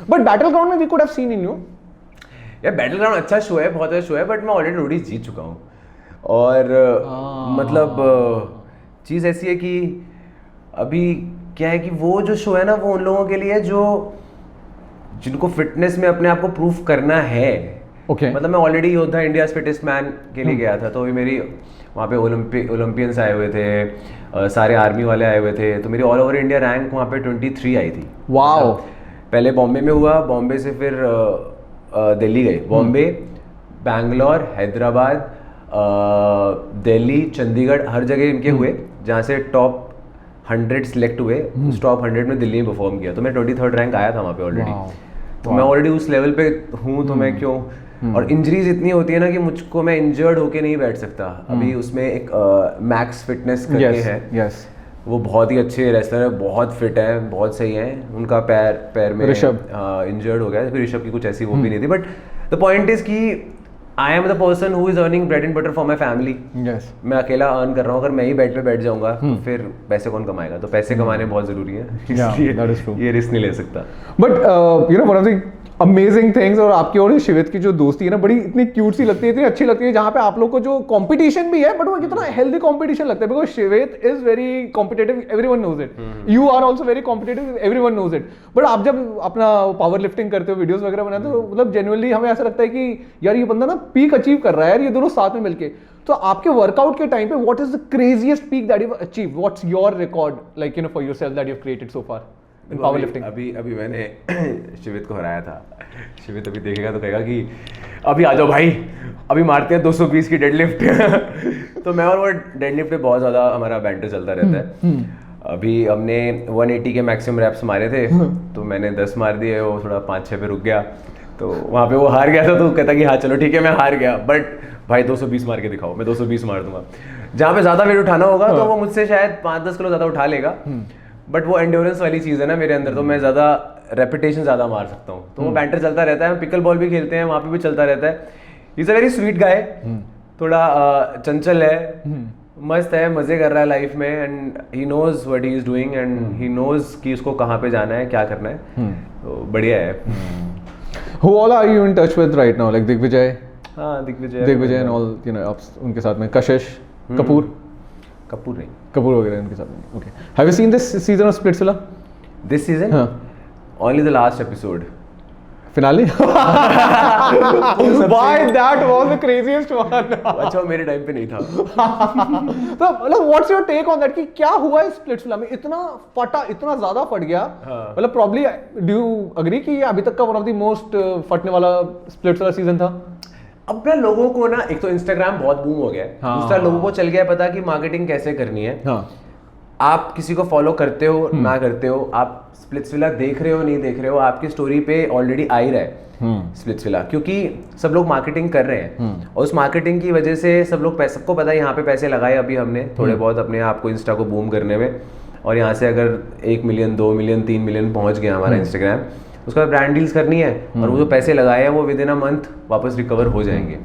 But Battleground में we could have seen in you. यार Battleground अच्छा show है, बहुत अच्छा show है, but मैं already Roadies जीत चुका हूँ। और मतलब चीज़ ऐसी है कि अभी क्या है कि वो जो शो है ना, वो उन लोगों के लिए जो जिनको फिटनेस में अपने आप को प्रूफ करना है, Okay. मतलब मैं ऑलरेडी योद्धा इंडिया फिटेस्ट मैन के लिए गया था, तो अभी मेरी वहाँ पे ओलंपियंस आए हुए थे, सारे आर्मी वाले आए हुए थे, तो मेरी ऑल ओवर इंडिया रैंक वहाँ पे 23 आई थी। वाओ। पहले बॉम्बे में हुआ, बॉम्बे से फिर दिल्ली गए, बॉम्बे, बैंगलोर, हैदराबाद, दिल्ली, चंडीगढ़, हर जगह इनके हुए, जहाँ से टॉप 100 सिलेक्ट हुए। उस टॉप 100 में दिल्ली में परफॉर्म किया, तो मैं 23rd रैंक आया था वहाँ पे ऑलरेडी। तो मैं ऑलरेडी उस लेवल पे हूँ, तो मैं क्यों, और इंजरीज इतनी होती है ना कि मुझको, मैं इंजर्ड होके नहीं बैठ सकता। अभी उसमें एक मैक्स फिटनेस करके है, वो बहुत ही अच्छे रेसलर है, बहुत फिट है, बहुत सही है। उनका पैर में इंजर्ड हो गया, फिर ऋषभ की कुछ ऐसी वो भी नहीं थी। बट द पॉइंट इज कि I am the person who is earning bread and butter for my family. मैं अकेला अर्न कर रहा हूँ, अगर मैं ही बेड पे बैठ जाऊंगा तो फिर पैसे कौन कमाएगा? तो पैसे कमाने बहुत जरूरी है, इसलिए ये रिस्क नहीं ले सकता। But you know one of the amazing things, और आपकी और शिवित की जो दोस्ती है ना, बड़ी इतनी क्यूट सी लगती है, इतनी अच्छी लगती है, जहाँ पे आप लोग को जो कंपटीशन भी है, बट वो कितना हेल्दी कंपटीशन लगता है, because Shivit is very competitive, everyone knows it, you are also very competitive, everyone knows it. But आप जब अपना पावर लिफ्टिंग करते हो, वीडियोस वगैरह बनाते हो, मतलब जेन्युइनली हमें ऐसा लगता है कि यार ये बंदा ना पीक अचीव कर रहा है यार, ये दोनों साथ में मिलके। तो आपके वर्कआउट के टाइम पे what is the craziest peak that you have achieved? What's your record like, you no, for yourself that you have created so far in power lifting? अभी मैंने शिवित को हराया था। शिवित अभी देखेगा तो कहेगा कि अभी आ जाओ भाई, अभी मारते हैं 220 की डेडलिफ्ट। तो मैं और वो डेडलिफ्ट पे बहुत ज़्यादा हमारा बैंटर चलता रहता है। अभी हमने 180 के मैक्सिमम रैप्स मारे थे, तो मैंने 10 मार दिए, वो थोड़ा 5-6 पे रुक गया, तो वहाँ पे वो हार गया था। तो कहता कि हाँ चलो ठीक है, मैं हार गया, बट भाई 220 मार के दिखाओ, मैं 220 मार दूंगा। जहाँ पे ज़्यादा वेट उठाना होगा तो वो मुझसे शायद 5-10 किलो ज़्यादा उठा लेगा, बट वो एंड्योरेंस वाली चीज़ है ना मेरे अंदर, तो मैं ज़्यादा रेपिटेशन ज़्यादा मार सकता हूँ। तो वो बैंटर चलता रहता है, पिकल बॉल भी खेलते हैं, वहाँ पे भी चलता रहता है। Is a very sweet guy, थोड़ा चंचल है, मस्त है, मज़े कर रहा है लाइफ में, and he knows what he is doing, and he knows कि उसको कहाँ पे जाना है, क्या करना है, तो बढ़िया है। Who all are you in touch with right now? Like Digvijay? हाँ, Digvijay and all, you know, आप उनके साथ में कशिश, कपूर वगैरह उनके साथ में। Okay. Have you seen this season of Splitsvilla? This season? हाँ. Only the last episode. Finale? Why that was the craziest one? अच्छा, वो मेरे टाइम पे नहीं था। तो मतलब what's your take on that कि क्या हुआ इस Splitsvilla में? इतना फटा, इतना ज़्यादा फट गया। मतलब probably do you agree कि ये अभी तक का one of the most फटने वाला Splitsvilla सीजन था? अब ना लोगों को ना, एक तो इंस्टाग्राम बहुत बूम हो गया है, दूसरा लोगों को चल गया पता कि मार्केटिंग कैसे करनी है। आप किसी को फॉलो करते हो ना करते हो, आप स्प्लिट्सविला देख रहे हो नहीं देख रहे हो, आपकी स्टोरी पे ऑलरेडी आ ही रहा है स्प्लिट्सविला, क्योंकि सब लोग मार्केटिंग कर रहे हैं, और उस मार्केटिंग की वजह से सबको पता है यहाँ पे पैसे लगाए अभी हमने थोड़े बहुत अपने आप को इंस्टा को बूम करने में, और यहाँ से अगर 1 मिलियन 2 मिलियन 3 मिलियन पहुँच गया हमारा इंस्टाग्राम, उसके बाद ब्रांड डील्स करनी है, और वो जो पैसे लगाए हैं वो विद इन अ मंथ वापस रिकवर हो जाएंगे।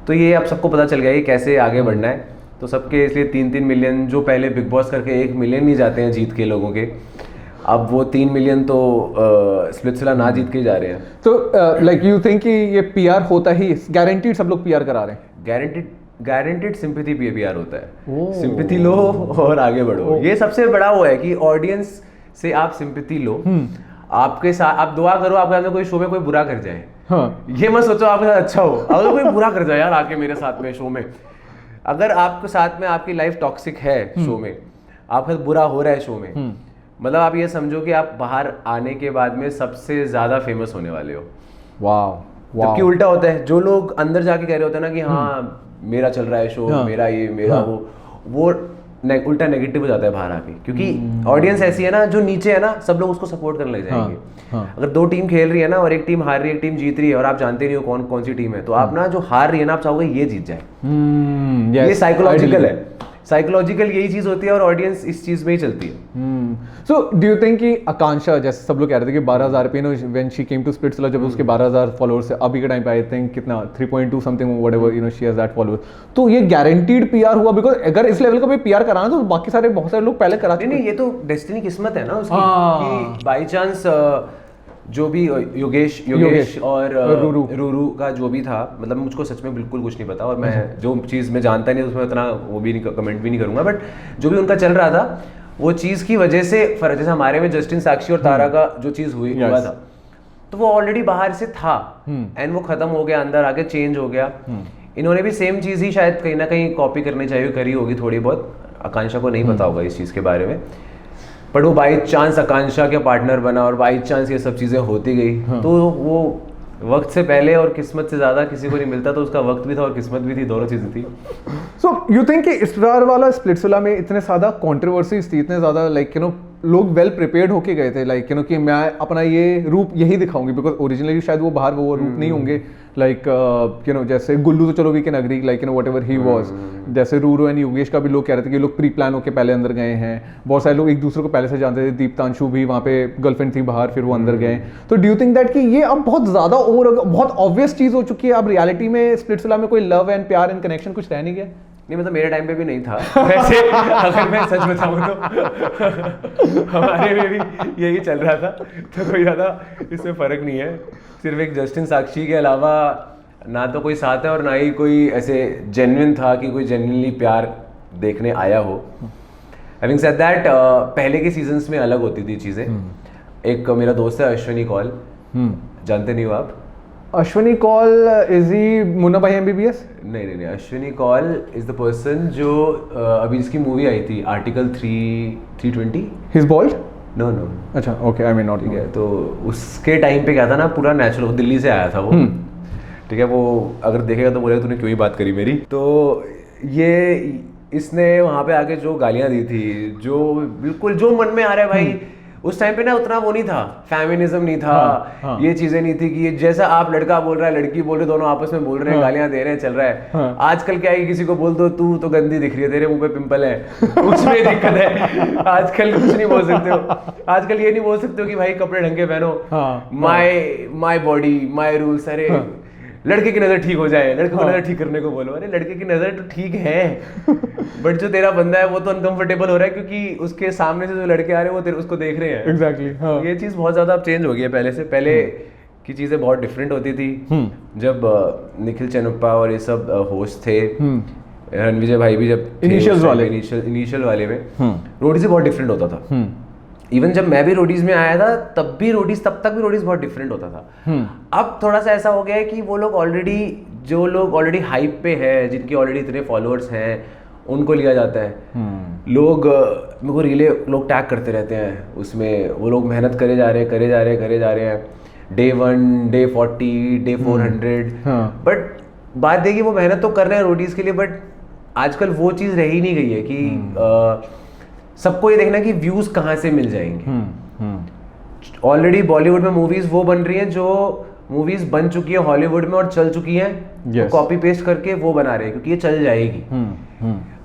तो ये अब सबको पता चल गया है कैसे आगे बढ़ना है, तो सबके इसलिए 3-3 मिलियन, जो पहले बिग बॉस करके 1 मिलियन नहीं जाते हैं जीत के लोगों के, अब वो 3 मिलियन तो स्प्लिट्सविला ना जीत के जा रहे हैं। तो लाइक यू थिंक कि ये पीआर होता ही, गारंटीड सब लोग पीआर करा रहे हैं? गारंटीड सिंपैथी पीआर होता है। सिंपैथी लो और आगे बढ़ो, ये सबसे बड़ा वो है कि ऑडियंस से आप सिंपैथी लो, आपके साथ आप दुआ करो आपके साथ में कोई शो में कोई बुरा कर जाए। हाँ. ये मत सोचो आपके साथ अच्छा हो, अगर कोई बुरा कर जाए यार आके मेरे साथ में शो में, अगर आपके साथ में आपकी लाइफ टॉक्सिक है शो में, आपके साथ बुरा हो रहा है शो में, मतलब आप ये समझो कि आप बाहर आने के बाद में सबसे ज्यादा फेमस होने वाले हो। वाह। जबकि उल्टा होता है, जो लोग अंदर जाके कह रहे होते हैं ना कि हाँ मेरा चल रहा है शो, मेरा ये मेरा वो उल्टा नेगेटिव हो जाता है बाहर आके, क्योंकि ऑडियंस ऐसी है ना, जो नीचे है ना सब लोग उसको सपोर्ट करने लग जाएंगे। अगर 2 टीम खेल रही है ना और एक टीम हार रही है, एक टीम जीत रही है, और आप जानते नहीं हो कौन सी टीम है, तो आप ना जो हार रही है ना आप चाहोगे ये जीत जाए। ये साइकोलॉजिकल है, साइकोलॉजिकल यही चीज होती है, और ऑडियंस इस चीज में ही चलती है। सो डू यू थिंक कि आकांक्षा, जैसे सब लोग कह रहे थे कि 12,000 पे no when she came to Splitsvilla, जब उसके 12,000 फॉलोअर्स है, अभी के टाइम पे आई थिंक कितना 3.2 something whatever, you know she has that followers, तो ये गारंटीड पीआर हुआ? बिकॉज अगर इस लेवल का भी पीआर कराना तो बाकी सारे बहुत सारे लोग पहले कराते। नहीं, ये तो डेस्टिनी किस्मत है ना उसकी, बाई चांस जो भी योगेश और रूरू का जो भी था, मतलब मुझको सच में बिल्कुल कुछ नहीं पता, और मैं जो चीज़ में जानता नहीं उसमें उतना वो भी नहीं कमेंट भी नहीं करूंगा, बट जो भी उनका चल रहा था वो चीज़ की वजह से फर्क, जैसे हमारे में जस्टिन, साक्षी और तारा का जो चीज़ हुआ था, तो वो ऑलरेडी बाहर से था एंड वो खत्म हो गया, अंदर आके चेंज हो गया। इन्होंने भी सेम चीज़ ही शायद कहीं ना कहीं कॉपी करनी चाहिए, करी होगी थोड़ी बहुत, आकांक्षा को नहीं पता होगा इस चीज़ के बारे में, बट वो बाई चांस आकांक्षा के पार्टनर बना और बाई चांस ये सब चीज़ें होती गई। तो वो वक्त से पहले और किस्मत से ज़्यादा किसी को नहीं मिलता, तो उसका वक्त भी था और किस्मत भी थी, दोनों चीज़ें थी। सो यू थिंक कि स्टार वाला स्प्लिट्सविला में इतने ज़्यादा कंट्रोवर्सीज थी, इतने ज़्यादा लाइक यू नो लोग वेल प्रिपेयर्ड होके गए थे, लाइक यू नो कि मैं अपना ये रूप यही दिखाऊंगी, बिकॉज ओरिजिनली शायद वो बाहर वो रूप नहीं होंगे, लाइक यू नो जैसे गुल्लू तो चलो we can agree, like you know whatever he was, जैसे रूरू एंड योगेश का भी लोग कह रहे थे कि लोग प्री प्लान होके पहले अंदर गए हैं, बहुत सारे लोग एक दूसरे को पहले से जानते थे, दीप्तांशु भी वहाँ पे गर्लफ्रेंड थी बाहर, फिर वो अंदर गए। तो डू यू थिंक दैट कि ये अब बहुत ज़्यादा ओवर, बहुत ऑब्वियस चीज़ हो चुकी है, अब रियलिटी में स्प्लिट्सविला में कोई लव एंड प्यार एंड कनेक्शन कुछ रह नहीं गया? नहीं मतलब मेरे टाइम पे भी नहीं था वैसे, अगर मैं सच बताऊं तो हमारे में भी यही चल रहा था, तो कोई ज़्यादा इसमें फ़र्क नहीं है। सिर्फ एक जस्टिन साक्षी के अलावा ना तो कोई साथ है और ना ही कोई ऐसे जेन्युइन था कि कोई जेन्युइनली प्यार देखने आया हो। हैविंग सेड दैट, पहले के सीजन्स में अलग होती थी चीज़ें। एक मेरा दोस्त है अश्विनी कौल, जानते नहीं हो आप? Ashwini Kaul is he Munna Bhai MBBS? नहीं, Ashwini Kaul is the person जो अभी इसकी मूवी आई थी article 320। He is bald? No. अच्छा, ओके, आई मे नॉट। ठीक है, तो उसके टाइम पे क्या था ना, पूरा नेचुरल, दिल्ली से आया था वो। ठीक है, वो अगर देखेगा तो बोलेगा तूने क्यों ही बात करी मेरी। तो ये इसने वहाँ पे आके जो गालियाँ दी थी, जो बिल्कुल जो मन में आ रहा है भाई, उस टाइम पे ना उतना वो नहीं था, फेमिनिज्म नहीं था, ये चीजें नहीं थी कि ये जैसा आप लड़का बोल रहा है लड़की बोल रहे, दोनों आपस में बोल रहे हैं, गालियां दे रहे हैं, चल रहा है। आजकल क्या है, किसी को बोल दो तू तो गंदी दिख रही है, तेरे मुंह पे पिंपल है, उसमें दिक्कत है। आजकल कुछ नहीं बोल सकते हो, आजकल ये नहीं बोल सकते हो कि भाई कपड़े ढंग के पहनो, माई बॉडी माई रूल्स। अरे लड़के की नज़र ठीक हो जाए, लड़के को नज़र ठीक करने को बोलो। अरे लड़के की नज़र तो ठीक है, बट जो तेरा बंदा है वो तो अनकंफर्टेबल हो रहा है क्योंकि उसके सामने से जो लड़के आ रहे हैं वो उसको देख रहे हैं। एग्जैक्टली, हाँ। ये चीज़ बहुत ज़्यादा अब चेंज हो गई है पहले से। पहले की चीज़ें बहुत डिफरेंट होती थी, जब निखिल चनुप्पा और ये सब होस्ट थे, रणविजय भाई भी जब इनिशियल वाले में रोडीज से बहुत डिफरेंट होता था। इवन जब मैं भी रोडीज में आया था तब तक भी रोडीज बहुत डिफरेंट होता था। अब थोड़ा सा ऐसा हो गया है कि वो लोग जो लोग ऑलरेडी हाइप पे है, जिनके ऑलरेडी इतने फॉलोअर्स हैं, उनको लिया जाता है। लोग मेरे को रीले लोग टैग करते रहते हैं उसमें, वो लोग मेहनत करे जा रहे हैं, डे 1, डे 40, डे 400। बट बात देखिए, वो मेहनत तो कर रहे हैं रोडीज के लिए, बट आजकल वो चीज़ रह ही नहीं गई है कि सबको ये देखना कि व्यूज कहाँ से मिल जाएंगे। ऑलरेडी बॉलीवुड में मूवीज वो बन रही हैं जो मूवीज बन चुकी है हॉलीवुड में और चल चुकी हैं, तो कॉपी पेस्ट करके वो बना रहे हैं क्योंकि ये चल जाएगी।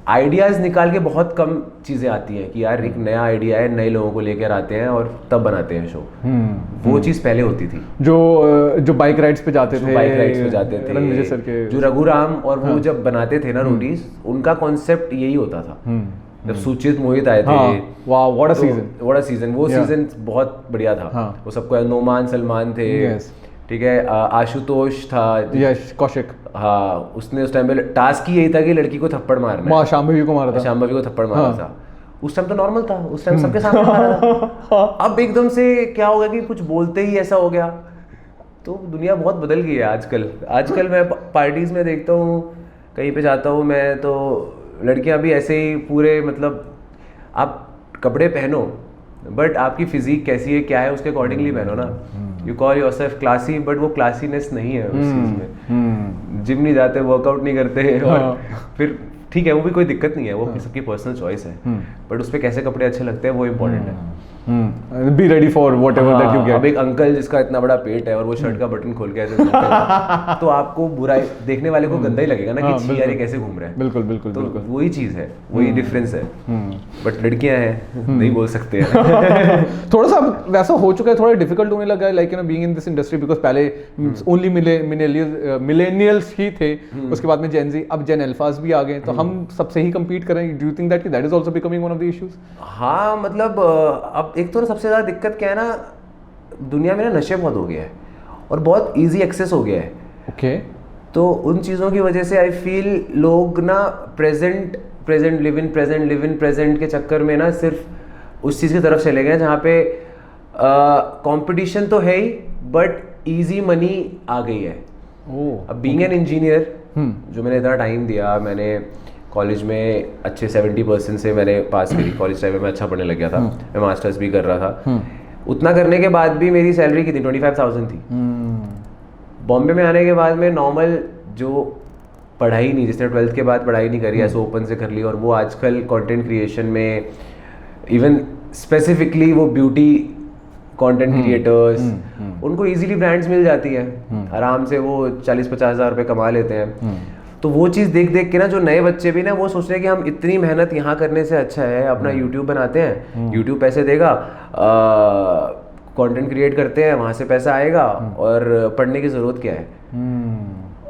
आइडियाज निकाल के बहुत कम चीजें आती हैं कि यार एक नया आइडिया है, नए लोगों को लेकर आते हैं और तब बनाते हैं शो। वो चीज पहले होती थी, जो बाइक राइड्स पे जाते थे, रणविजय सर के, जो रघुराम और वो जब बनाते थे ना रोडीज, उनका कॉन्सेप्ट यही होता था। जब सुचित मोहित आए थे, वाह व्हाट अ सीजन, वो सीजन बहुत बढ़िया था। वो सबको, नोमान सलमान थे, ठीक है, आशुतोष था, यश कौशिक, हाँ, उसने उस टाइम पे टास्क ही यही था कि लड़की को थप्पड़ मारना है। शांभवी को थप्पड़ मारा था। उस टाइम तो नॉर्मल था, उस टाइम सबके सामने मारा था। अब एकदम से क्या हो गया कि कुछ बोलते ही ऐसा हो गया, तो दुनिया बहुत बदल गई है आजकल मैं पार्टीज में देखता हूँ, कहीं पे जाता हूँ मैं, तो लड़कियां भी ऐसे ही पूरे, मतलब आप कपड़े पहनो बट आपकी फिजिक कैसी है, क्या है, उसके अकॉर्डिंगली पहनो ना। You call yourself classy, but वो क्लासीनेस नहीं है उस चीज़ में। जिम नहीं जाते, वर्कआउट नहीं करते, और फिर ठीक है, वो भी कोई दिक्कत नहीं है, वो सबकी पर्सनल चॉइस है, बट उस पर कैसे कपड़े अच्छे लगते हैं वो इम्पोर्टेंट है। Be ready for whatever that you get. अब एक अंकल जिसका इतना बड़ा पेट है और वो शर्ट का बटन खोल के ऐसे तो आपको बुरा, देखने वाले को गंदा ही लगेगा ना कि छी यार ये कैसे घूम रहा है। बिल्कुल। तो वही चीज है, वही डिफरेंस है। बट लड़कियां हैं, नहीं बोल सकते हैं। थोड़ा सा वैसा हो चुका है, थोड़ा डिफिकल्ट होने लगा है, like you know being in this industry, because पहले ओनली मिलेनियल्स ही थे, उसके बाद में जेन जी, अब जेन अल्फास भी आ गए, तो हम सबसे ही कम्पीट करें। Do you think that is also becoming one of the issues? हाँ, मतलब अब एक तो ना सबसे ज़्यादा दिक्कत क्या है ना, दुनिया में ना नशे बहुत हो गया है और बहुत इजी एक्सेस हो गया है। ओके। तो उन चीज़ों की वजह से आई फील लोग ना प्रेजेंट लिव इन प्रेजेंट के चक्कर में ना सिर्फ उस चीज़ की तरफ चले गए जहाँ पे कंपटीशन तो है ही, बट इजी मनी आ गई है। अब बीइंग एन इंजीनियर, जो मैंने इतना टाइम दिया, मैंने कॉलेज में अच्छे 70% से मैंने पास करी, कॉलेज टाइम में मैं अच्छा पढ़ने लग गया था, मैं मास्टर्स भी कर रहा था। उतना करने के बाद भी मेरी सैलरी कितनी 25,000 थी। बॉम्बे में आने के बाद में नॉर्मल जो पढ़ाई नहीं, जिसने 12th के बाद पढ़ाई नहीं करी, ऐसे ओपन से कर ली, और वो आजकल कंटेंट क्रिएशन में, इवन स्पेसिफिकली वो ब्यूटी कंटेंट क्रिएटर्स, उनको इजीली ब्रांड्स मिल जाती है, आराम से वो 40-50 हज़ार रुपये कमा लेते हैं। तो वो चीज़ देख देख के ना जो नए बच्चे भी ना वो सोच रहे हैं कि हम इतनी मेहनत यहाँ करने से अच्छा है अपना यूट्यूब बनाते हैं, यूट्यूब पैसे देगा, कंटेंट क्रिएट करते हैं, वहाँ से पैसा आएगा, और पढ़ने की ज़रूरत क्या है।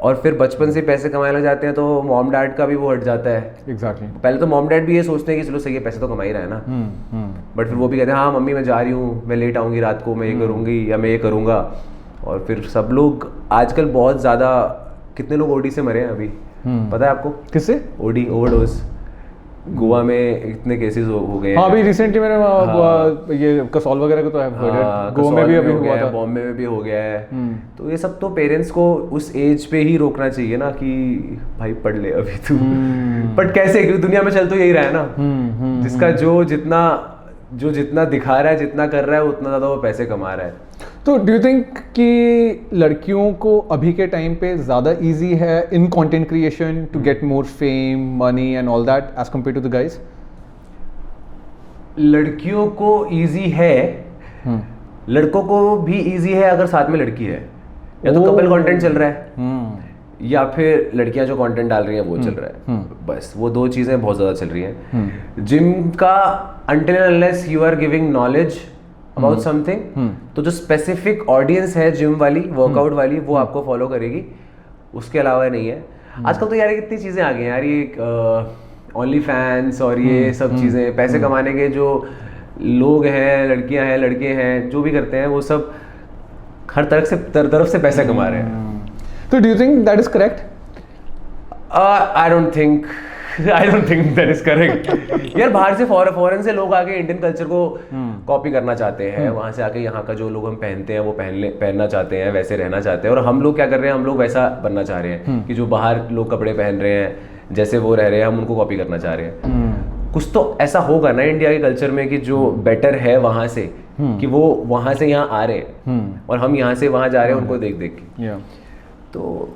और फिर बचपन से पैसे कमाने लग जाते हैं तो मॉम डैड का भी वो हट जाता है। एग्जैक्टली। पहले तो मॉम डैड भी ये सोचते हैं कि चलो सही है, पैसे तो कमा ही रहा है ना, बट फिर वो भी कहते हैं हाँ मम्मी मैं जा रही हूँ, मैं लेट आऊँगी रात को, मैं ये करूँगी या मैं ये करूँगा। और फिर सब लोग आजकल बहुत ज़्यादा, कितने लोग ओडी से मरे हैं अभी, पता है आपको? किससे? OD, overdose. गोवा में इतने केसेस हो गए हैं। हाँ, अभी रिसेंटली मैंने ये कसौल वगैरह को तो गोवा में भी अभी हुआ था, बॉम्बे में भी हो गया है। तो ये सब तो पेरेंट्स को उस एज पे ही रोकना चाहिए ना कि भाई पढ़ ले अभी तू। बट कैसे, क्योंकि दुनिया में चल तो यही रहा है ना, जिसका जो जितना दिखा रहा है, जितना कर रहा है, उतना ज़्यादा वो पैसे कमा रहा है। तो डू यू थिंक कि लड़कियों को अभी के टाइम पे ज़्यादा इजी है in content creation to get more fame, money and all that as compare to the guys? लड़कियों को इजी है, लड़कों को भी इजी है अगर साथ में लड़की है, या तो कपल कंटेंट चल रहा है, या फिर लड़कियां जो कंटेंट डाल रही हैं वो चल रहा है। बस वो दो चीज़ें बहुत ज़्यादा चल रही हैं। जिम का until and unless you are giving knowledge about something, तो जो स्पेसिफिक ऑडियंस है जिम वाली, वर्कआउट वाली, वो आपको फॉलो करेगी, उसके अलावा नहीं है। आजकल तो यार कितनी चीज़ें आ गई हैं यार, ये ओनली फैंस और ये सब चीज़ें, पैसे कमाने के जो लोग हैं, लड़कियां हैं, लड़के हैं, जो भी करते हैं, वो सब हर तरफ से पैसे कमा रहे हैं। तो do you think that is correct? I don't think that is correct. यार बाहर से फॉरेन से लोग आके इंडियन कल्चर को कॉपी करना चाहते हैं, वहां से आके यहाँ का जो लोग हम पहनते हैं वो पहनना चाहते हैं, वैसे रहना चाहते हैं। और हम लोग क्या कर रहे हैं, हम लोग वैसा बनना चाह रहे हैं कि जो बाहर लोग कपड़े पहन रहे हैं, जैसे वो रह रहे हैं, हम उनको कॉपी करना चाह रहे हैं। कुछ तो ऐसा होगा ना इंडिया के कल्चर में कि जो बेटर है वहां से, कि वो वहां से यहाँ आ रहे हैं और हम यहाँ से वहां जा रहे हैं उनको देख देख के। तो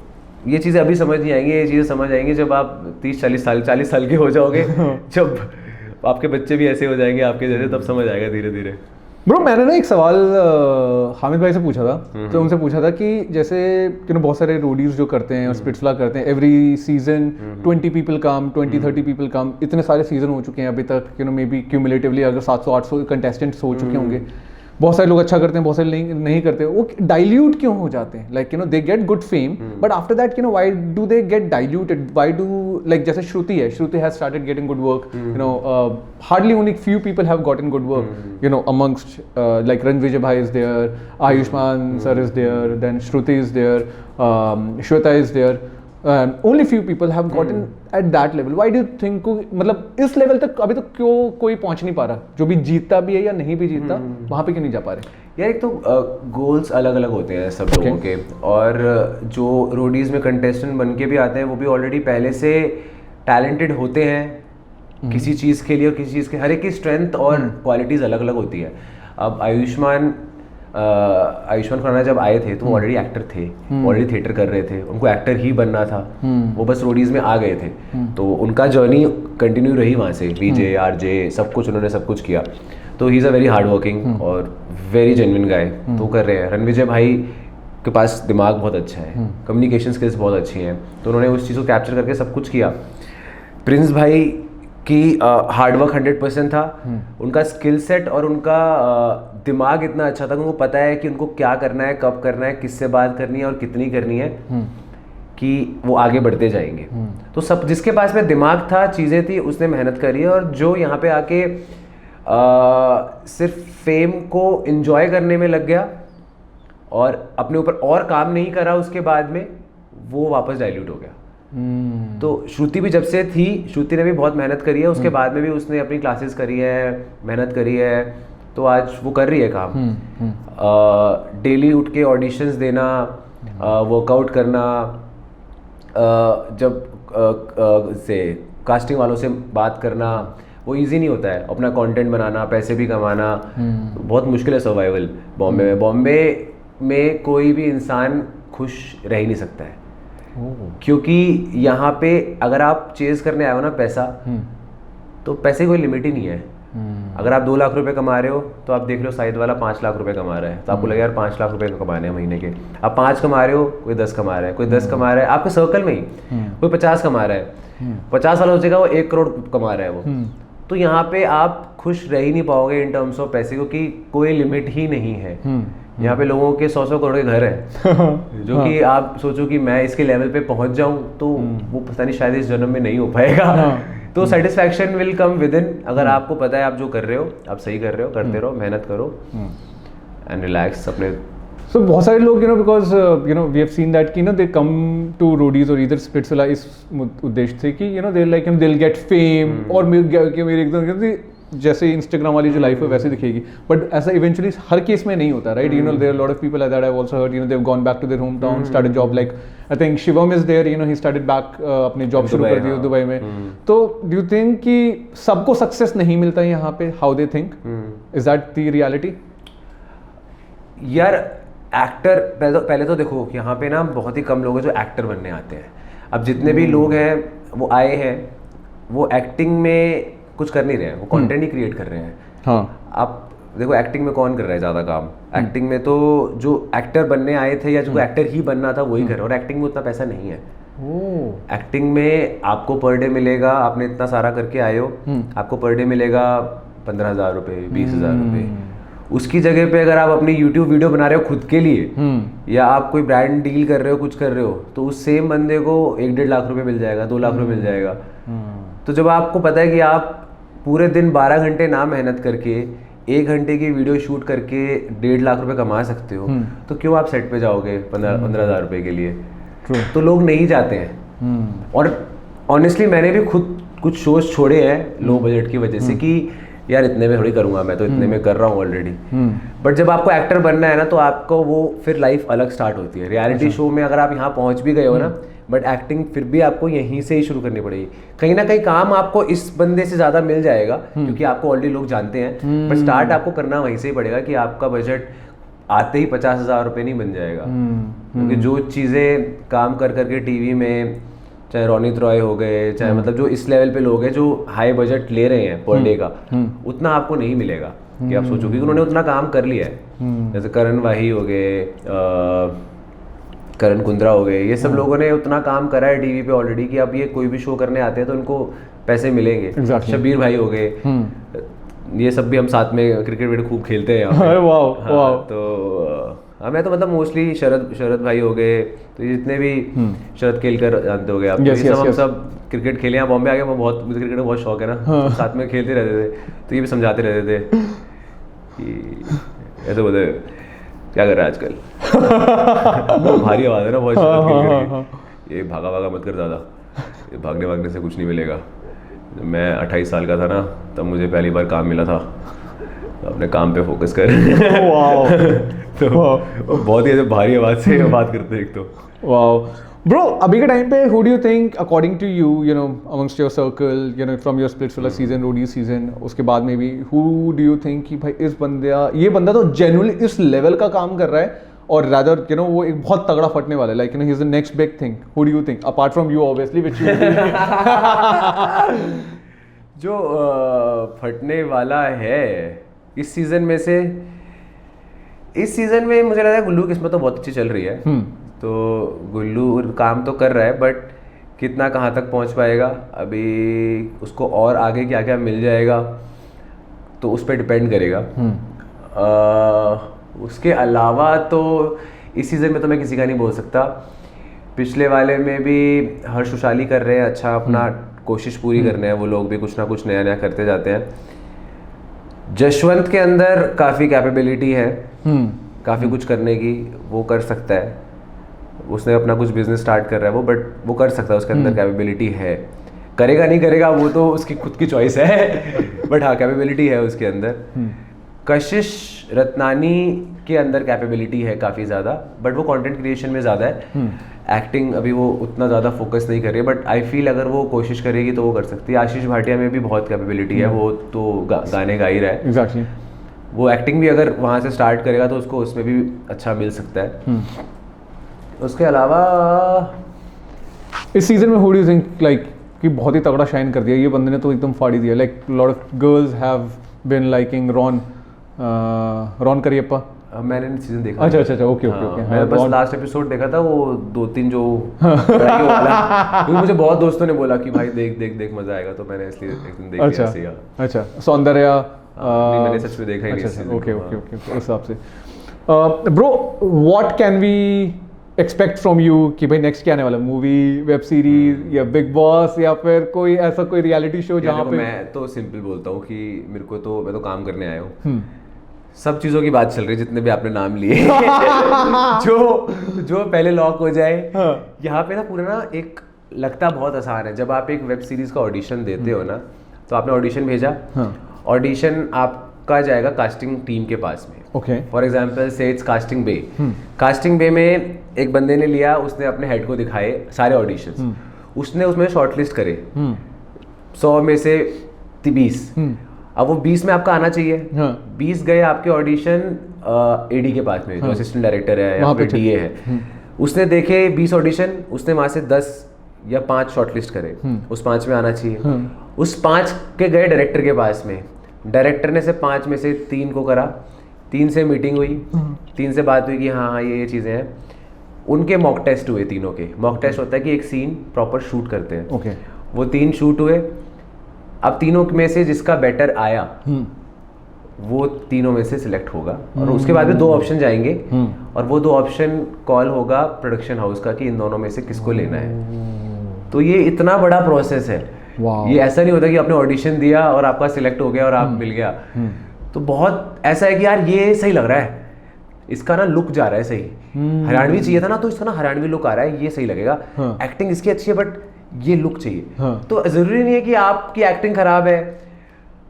ये चीज़ें अभी समझ नहीं आएंगी, ये चीज़ें समझ आएंगी जब आप 40 साल के हो जाओगे, जब आपके बच्चे भी ऐसे हो जाएंगे आपके जैसे, तब समझ आएगा धीरे धीरे। ब्रो मैंने ना एक सवाल हामिद भाई से पूछा था, तो उनसे पूछा था कि जैसे बहुत सारे रोडीज जो करते हैं और स्पिट्सला करते हैं, every season 20 people come, 20-30 people come, इतने सारे सीजन हो चुके हैं अभी तक, मे बी क्यूमुलेटिवली अगर 700-800 कंटेस्टेंट्स हो चुके होंगे। बहुत सारे लोग अच्छा करते हैं, बहुत सारे नहीं करते, वो डाइल्यूट क्यों हो जाते हैं? Like they get good fame, but after that why do they get diluted? Why do, like जैसे Shruti has started getting good work, hardly only few people have gotten good work, amongst like Ranvijay bhai is there, Ayushman sir is there, then Shruti is there, Shweta is there, only few people have gotten at that level. Why do you think मतलब इस level तक अभी तक क्यों कोई पहुंच नहीं पा रहा? जो भी जीतता भी है या नहीं भी जीतता, वहां पे क्यों नहीं जा पा रहे? यार एक तो गोल्स अलग अलग होते हैं सब लोगों के, और जो रोडीज में कंटेस्टेंट बन के भी आते हैं वो भी ऑलरेडी पहले से टैलेंटेड होते हैं किसी चीज़ के लिए, और किसी चीज़ के, हर एक की स्ट्रेंथ और क्वालिटीज़ अलग अलग होती है। अब आयुष्मान खुराना जब आए थे तो वो ऑलरेडी एक्टर थे, ऑलरेडी थिएटर कर रहे थे, उनको एक्टर ही बनना था, वो बस रोडीज में आ गए थे, तो उनका जर्नी कंटिन्यू रही वहाँ से, वीजे आरजे सब कुछ, उन्होंने सब कुछ किया। तो he is a very hard working और वेरी जेन्युइन गाय, तो कर रहे हैं। रणविजय भाई के पास दिमाग बहुत अच्छा है, कम्युनिकेशन स्किल्स बहुत अच्छी हैं, तो उन्होंने उस चीज़ को कैप्चर करके सब कुछ किया। प्रिंस भाई की हार्डवर्क 100% था, उनका स्किल सेट और उनका दिमाग इतना अच्छा था कि उनको पता है कि उनको क्या करना है, कब करना है, किससे बात करनी है और कितनी करनी है, कि वो आगे बढ़ते जाएंगे। तो सब जिसके पास में दिमाग था, चीज़ें थी, उसने मेहनत करी है, और जो यहाँ पे आके सिर्फ फेम को एंजॉय करने में लग गया और अपने ऊपर और काम नहीं करा, उसके बाद में वो वापस डाइल्यूट हो गया। तो श्रुति भी जब से थी, श्रुति ने भी बहुत मेहनत करी है, उसके बाद में भी उसने अपनी क्लासेस करी है, मेहनत करी है, तो आज वो कर रही है काम। डेली उठ के ऑडिशंस देना, वर्कआउट करना, जब से कास्टिंग वालों से बात करना, वो इजी नहीं होता है। अपना कंटेंट बनाना, पैसे भी कमाना, बहुत मुश्किल है सर्वाइवल बॉम्बे में। बॉम्बे में कोई भी इंसान खुश रह ही नहीं सकता है, क्योंकि यहाँ पे अगर आप चेज करने आए हो ना पैसा, तो पैसे की कोई लिमिट ही नहीं है। अगर आप 2 लाख रुपए कमा रहे हो तो आप देख रहे हो साइड वाला 5 लाख रुपए कमा रहा है, तो आपको लगेगा यार 5 लाख रुपए कमाने हैं महीने के। आप 5 कमा रहे हो, कोई 10 कमा रहा है, कोई 10 कमा रहा है आपके सर्कल में ही, कोई 50 कमा रहा है, 50 साल हो जाएगा वो 1 करोड़ कमा रहा है वो। तो यहाँ पे आप खुश रह ही नहीं पाओगे इन टर्म्स ऑफ पैसे, क्योंकि कोई लिमिट ही नहीं है। यहाँ पे लोगों के 100-100 करोड़ के घर हैं जो कि आप सोचो कि मैं इसके लेवल पे पहुंच जाऊं तो वो पता नहीं शायद इस जन्म में नहीं हो पाएगा। तो satisfaction will come with in, अगर आपको पता है आप जो कर रहे हो आप सही कर रहे हो, करते रहो, मेहनत करो एंड रिलैक्स अपने। So बहुत सारे लोग because we have seen that they come to roadies or either Splitsvilla इस उद्देश्य से कि they'll get fame और मेरे एकदम जैसे इंस्टाग्राम वाली जो लाइफ है वैसे दिखेगी, बट ऐसा इवेंचुअली हर केस में नहीं होता, right? There are lot of people that I have also heard they have gone back to their home town, started job, like I think Shivam is there, he started back अपने job शुरू कर दी Dubai में। तो do you think कि सबको success नहीं मिलता है यहाँ पे? How they think, is that the reality? यार एक्टर पहले तो देखो यहाँ पे ना बहुत ही कम लोग हैं जो एक्टर बनने आते हैं। अब जितने भी लोग हैं वो आए हैं, वो एक्टिंग में कुछ कर नहीं रहे हैं, वो कंटेंट ही क्रिएट कर रहे हैं। हाँ, आप देखो एक्टिंग में कौन कर रहा है ज़्यादा काम? एक्टिंग में तो जो एक्टर बनने आए थे या जो एक्टर ही बनना था वही कर रहे हैं, और एक्टिंग में उतना पैसा नहीं है। एक्टिंग में आपको पर डे मिलेगा, आपने इतना सारा करके आए हो, आपको पर डे मिलेगा 15,000 रुपये, 20,000 रुपये। उसकी जगह पे अगर आप अपनी यूट्यूब वीडियो बना रहे हो खुद के लिए, या आप कोई ब्रांड डील कर रहे हो, कुछ कर रहे हो, तो उस सेम बंदे को 1-1.5 लाख रुपए मिल जाएगा, 2 लाख रुपए मिल जाएगा। तो जब आपको पता है कि आप पूरे दिन 12 घंटे ना मेहनत करके 1 घंटे की वीडियो शूट करके 1.5 लाख रुपए कमा सकते हो, तो क्यों आप सेट पे जाओगे 15,000 रुपए के लिए? तो लोग नहीं जाते हैं। और ऑनेस्टली मैंने भी खुद कुछ शोज छोड़े हैं लो बजट की वजह से कि यार इतने में थोड़ी करूंगा, मैं तो इतने में कर रहा हूँ ऑलरेडी। बट जब आपको एक्टर बनना है ना, तो आपको वो फिर लाइफ अलग स्टार्ट होती है। रियलिटी शो में अगर आप यहाँ पहुंच भी गए हो ना, बट एक्टिंग फिर भी आपको यहीं से ही शुरू करनी पड़ेगी। कहीं ना कहीं काम आपको इस बंदे से ज्यादा मिल जाएगा क्योंकि आपको ऑलरेडी लोग जानते हैं, बट स्टार्ट आपको करना वहीं से ही पड़ेगा कि आपका बजट आते ही 50,000 रुपये नहीं बन जाएगा। क्योंकि जो चीज़ें काम कर करके टीवी में, चाहे रोनित रॉय हो गए, चाहे मतलब जो इस लेवल पे लोग हैं जो हाई बजट ले रहे हैं पर डे का, उतना आपको नहीं मिलेगा कि आप सोचो, क्योंकि उन्होंने उतना काम कर लिया है। जैसे करण वाही हो गए, करण कुंद्रा हो गए, ये सब लोगों ने उतना काम करा है टीवी पे ऑलरेडी कि अब ये कोई भी शो करने आते हैं तो उनको पैसे मिलेंगे। शब्बीर भाई हो गए, ये सब भी हम साथ में क्रिकेट विकेट खूब खेलते हैं यहाँ पे। हाँ, तो मैं तो मतलब मोस्टली शरद भाई हो गए, तो ये जितने भी शरद केलकर जानते हो गए आप, हम सब क्रिकेट खेले। यहाँ बॉम्बे आ गए, मुझे क्रिकेट का बहुत शौक है ना, तो साथ में खेलते रहते थे, तो ये भी समझाते रहते थे कि ऐसे बोलते क्या कर रहा है आजकल। भारी आवाज है ना बहुत, ये भागा भागा मत कर ज़्यादा, ये भागने से कुछ नहीं मिलेगा। जब मैं 28 साल का था ना, तब मुझे पहली बार काम मिला था, तो अपने काम पे फोकस कर। तो बहुत ही भारी आवाज से बात करते हैं एक तो। वाओ ब्रो, अभी के टाइम पे who do you think according to you, amongst your circle, from your Splitsvilla season, Roadies season, उसके बाद में भी who do you think कि भाई ये बंदा तो genuinely इस लेवल का काम कर रहा है, और rather वो एक बहुत तगड़ा फटने वाला है, like he is the next big thing? Who do you think apart from you obviously, which you जो फटने वाला है इस सीजन में से, इस सीजन में मुझे लगता है गुल्लू की किस्मत तो बहुत अच्छी चल रही है। तो गुल्लू काम तो कर रहा है, बट कितना कहाँ तक पहुँच पाएगा अभी, उसको और आगे क्या क्या मिल जाएगा तो उस पर डिपेंड करेगा। उसके अलावा तो इस सीज़न में तो मैं किसी का नहीं बोल सकता। पिछले वाले में भी हर्ष उशाली कर रहे हैं, अच्छा अपना कोशिश पूरी करने हैं वो लोग भी, कुछ ना कुछ नया नया करते जाते हैं। जशवंत के अंदर काफ़ी कैपेबिलिटी है, काफ़ी कुछ करने की, वो कर सकता है। उसने अपना कुछ बिजनेस स्टार्ट कर रहा है वो, बट वो कर सकता है, उसके अंदर कैपेबिलिटी है। करेगा नहीं करेगा वो तो उसकी खुद की चॉइस है, बट हाँ कैपेबिलिटी है उसके अंदर। कशिश रत्नानी के अंदर कैपेबिलिटी है काफ़ी ज़्यादा, बट वो कंटेंट क्रिएशन में ज़्यादा है। एक्टिंग अभी वो उतना ज़्यादा फोकस नहीं कर रही है, बट आई फील अगर वो कोशिश करेगी तो वो कर सकती है। आशीष भाटिया में भी बहुत कैपेबिलिटी है, वो तो गाने गा ही रहा है। एग्जैक्टली। वो एक्टिंग भी अगर वहाँ से स्टार्ट करेगा तो उसको उसमें भी अच्छा मिल सकता है। उसके अलावा इस सीजन में who do you think like कि बहुत ही तगड़ा शाइन कर दिया ये बंदे ने, तो एकदम फाड़ी दिया। Like lot of girls have been liking Ron Kariappa. मैंने सीजन देखा। अच्छा ओके। मैंने बस लास्ट एपिसोड देखा था, वो 2-3 जो लड़ाई वाला, क्योंकि मुझे बहुत दोस्तों ने बोला कि भाई देख मजा आएगा, तो मैंने इसलिए एक दिन देख लिया। अच्छा सौंदर्या नहीं, मैंने सच में देखा ही नहीं। अच्छा ओके उस हिसाब से। Bro what can we expect from you कि भाई नेक्स्ट क्या आने वाला, मूवी, वेब सीरीज या बिग बॉस या फिर कोई ऐसा कोई रियलिटी शो जहाँ पे? मैं तो सिंपल बोलता हूँ कि मैं तो काम करने आया हूँ। सब चीज़ों की बात चल रही है, जितने भी आपने नाम लिए जो पहले लॉक हो जाए। यहाँ पे ना पूरा ना एक लगता बहुत आसान है। जब आप एक वेब सीरीज का ऑडिशन देते हो ना, तो आपने ऑडिशन भेजा, ऑडिशन आपका जाएगा कास्टिंग टीम के पास में। ओके। फॉर एग्जाम्पल से इट्स कास्टिंग बे। कास्टिंग बे में एक बंदे ने लिया, उसने अपने हेड को दिखाए सारे ऑडिशन, उसने उसमें शॉर्टलिस्ट करे 100 में से 20। अब वो 20 में आपका आना चाहिए। 20 गए आपके ऑडिशन एडी के पास में, जो असिस्टेंट डायरेक्टर है या फिर डीए है। उसने देखे 20 ऑडिशन, उसने वहां से 10 या 5 शॉर्टलिस्ट करे, उस 5 में आना चाहिए। उस 5 के गए डायरेक्टर के पास में, डायरेक्टर ने से 5 में से 3 को करा, 3 से मीटिंग हुई, 3 से बात हुई कि हाँ ये चीज़ें हैं। उनके मॉक टेस्ट हुए, तीनों के मॉक टेस्ट होता है कि एक सीन प्रॉपर शूट करते हैं। ओके। वो 3 शूट हुए। अब तीनों में से जिसका बेटर आया वो तीनों में से सिलेक्ट होगा, और उसके बाद में 2 ऑप्शन जाएंगे, और वो 2 ऑप्शन कॉल होगा प्रोडक्शन हाउस का कि इन दोनों में से किसको लेना है। तो ये इतना बड़ा प्रोसेस है। ये ऐसा नहीं होता कि आपने ऑडिशन दिया और आपका सिलेक्ट हो गया और आप मिल गया। तो बहुत ऐसा है कि यार ये सही लग रहा है, इसका ना लुक जा रहा है सही, हरियाणवी चाहिए था ना, तो इसका ना हरियाणवी लुक आ रहा है, ये सही लगेगा। एक्टिंग इसकी अच्छी है, बट ये लुक चाहिए। तो जरूरी नहीं है कि आपकी एक्टिंग खराब है,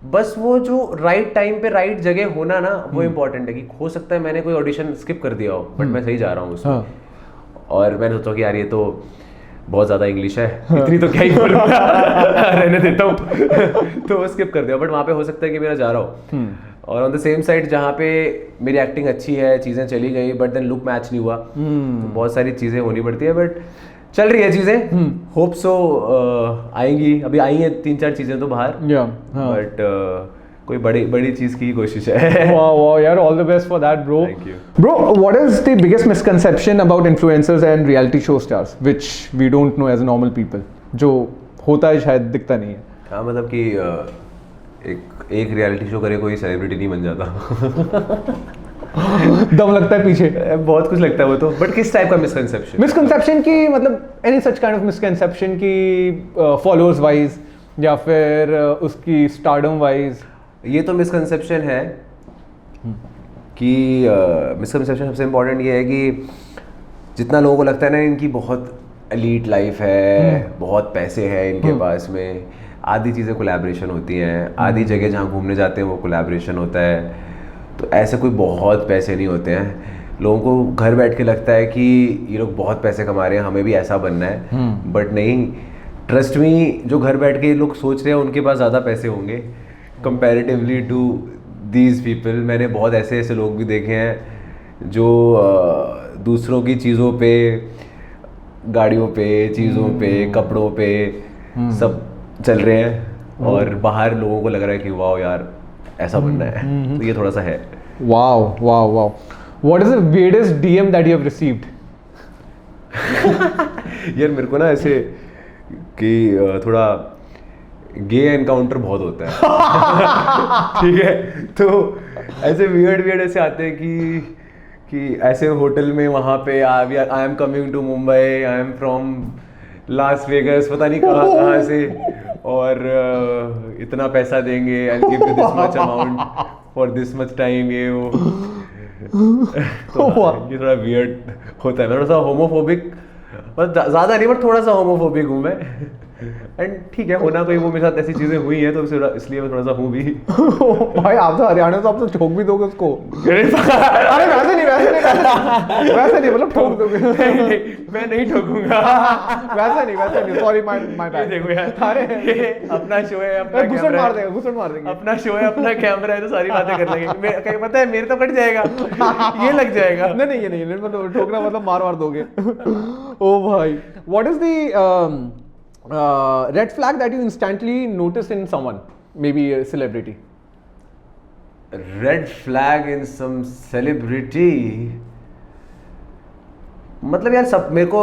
बस वो जो राइट टाइम पे राइट जगह होना ना, वो इम्पोर्टेंट है। कि हो सकता है मैंने कोई ऑडिशन स्किप कर दिया हो, बट मैं सही जा रहा हूँ उसमें। और मैंने सोचा कि यार ये तो बहुत ज़्यादा इंग्लिश है, इतनी तो क्या ही बोलूँगा, रहने देता हूँ तो स्किप कर दिया। बट वहाँ पे हो सकता है कि मेरा जा रहा हो, और ऑन द सेम साइड जहाँ पे मेरी एक्टिंग अच्छी है, चीज़ें चली गई, बट देन लुक मैच नहीं हुआ, तो बहुत सारी चीज़ें होनी पड़ती है। बट चल रही है चीज़ें, होप सो आएंगी। अभी आई हैं 3-4 चीज़ें तो बाहर, बट कोई बड़ी चीज़ की कोशिश है। वाह यार, all the best for that bro. Thank you. Bro, what is the biggest misconception about influencers and reality show stars which we don't know as normal people? जो होता है शायद दिखता नहीं है। हाँ, मतलब कि एक रियलिटी शो करे कोई सेलिब्रिटी नहीं बन जाता। दम लगता है पीछे, बहुत कुछ लगता है वो तो। बट किस टाइप का मिसकंसेप्शन की, मतलब any such kind of misconception की, फॉलोअर्स वाइज या फिर उसकी स्टारडम वाइज? ये तो मिसकंसेप्शन है कि मिसकंसेप्शन सबसे इम्पोर्टेंट ये है कि जितना लोगों को लगता है ना इनकी बहुत एलीट लाइफ है, बहुत पैसे हैं इनके पास में, आधी चीज़ें कोलैबोरेशन होती हैं, आधी जगह जहाँ घूमने जाते हैं वो कोलैबोरेशन होता है। तो ऐसे कोई बहुत पैसे नहीं होते हैं। लोगों को घर बैठ के लगता है कि ये लोग बहुत पैसे कमा रहे हैं, हमें भी ऐसा बनना है, बट नहीं। ट्रस्ट मी, जो घर बैठ के लोग सोच रहे हैं उनके पास ज़्यादा पैसे होंगे कंपैरेटिवली टू दीज पीपल। मैंने बहुत ऐसे लोग भी देखे हैं जो दूसरों की चीज़ों पे, गाड़ियों पे, चीज़ों पे, कपड़ों पे सब चल रहे हैं, और बाहर लोगों को लग रहा है कि वाह यार ऐसा बनना है। तो ये थोड़ा सा है। Wow. What is the weirdest DM that you have received? यार मेरे को ना ऐसे कि थोड़ा गे एनकाउंटर बहुत होता है। ठीक है, तो ऐसे वियर्ड ऐसे आते हैं कि ऐसे होटल में वहाँ पे I am coming to Mumbai, I am from Las Vegas, पता नहीं कहाँ से, और इतना पैसा देंगे, I will give you this much amount for this much time, ये वो। तो ये थोड़ा वियर्ड होता है। मैं थोड़ा सा होमोफोबिक, ज़्यादा नहीं, बट थोड़ा सा होमोफोबिक हूँ मैं। एंड ठीक है, होना कोई, वो मेरे साथ ऐसी चीजें हुई हैं तो इसलिए मैं थोड़ा सा हूँ भी। भाई आप तो हरियाणा से, आप तो ठोक भी दोगे उसको। अरे वैसे नहीं मतलब ठोक दोगे। मैं नहीं ठोकूंगा। वैसे नहीं सॉरी माय बैड। देखो यार, ये अपना शो है, अपना घुसड़ कैमरा मार है, देंगे, घुसड़ मार देंगे। अपना शो है, अपना कैमरा है, तो सारी बातें कर लेंगे। कहीं पता है मेरे तो कट जाएगा, ये लग जाएगा। नहीं ये नहीं मतलब ठोकना मतलब मार दोगे। ओ भाई, what is the red flag that you instantly notice in someone, maybe a celebrity? Red flag in some celebrity, मतलब यार सब मेरे को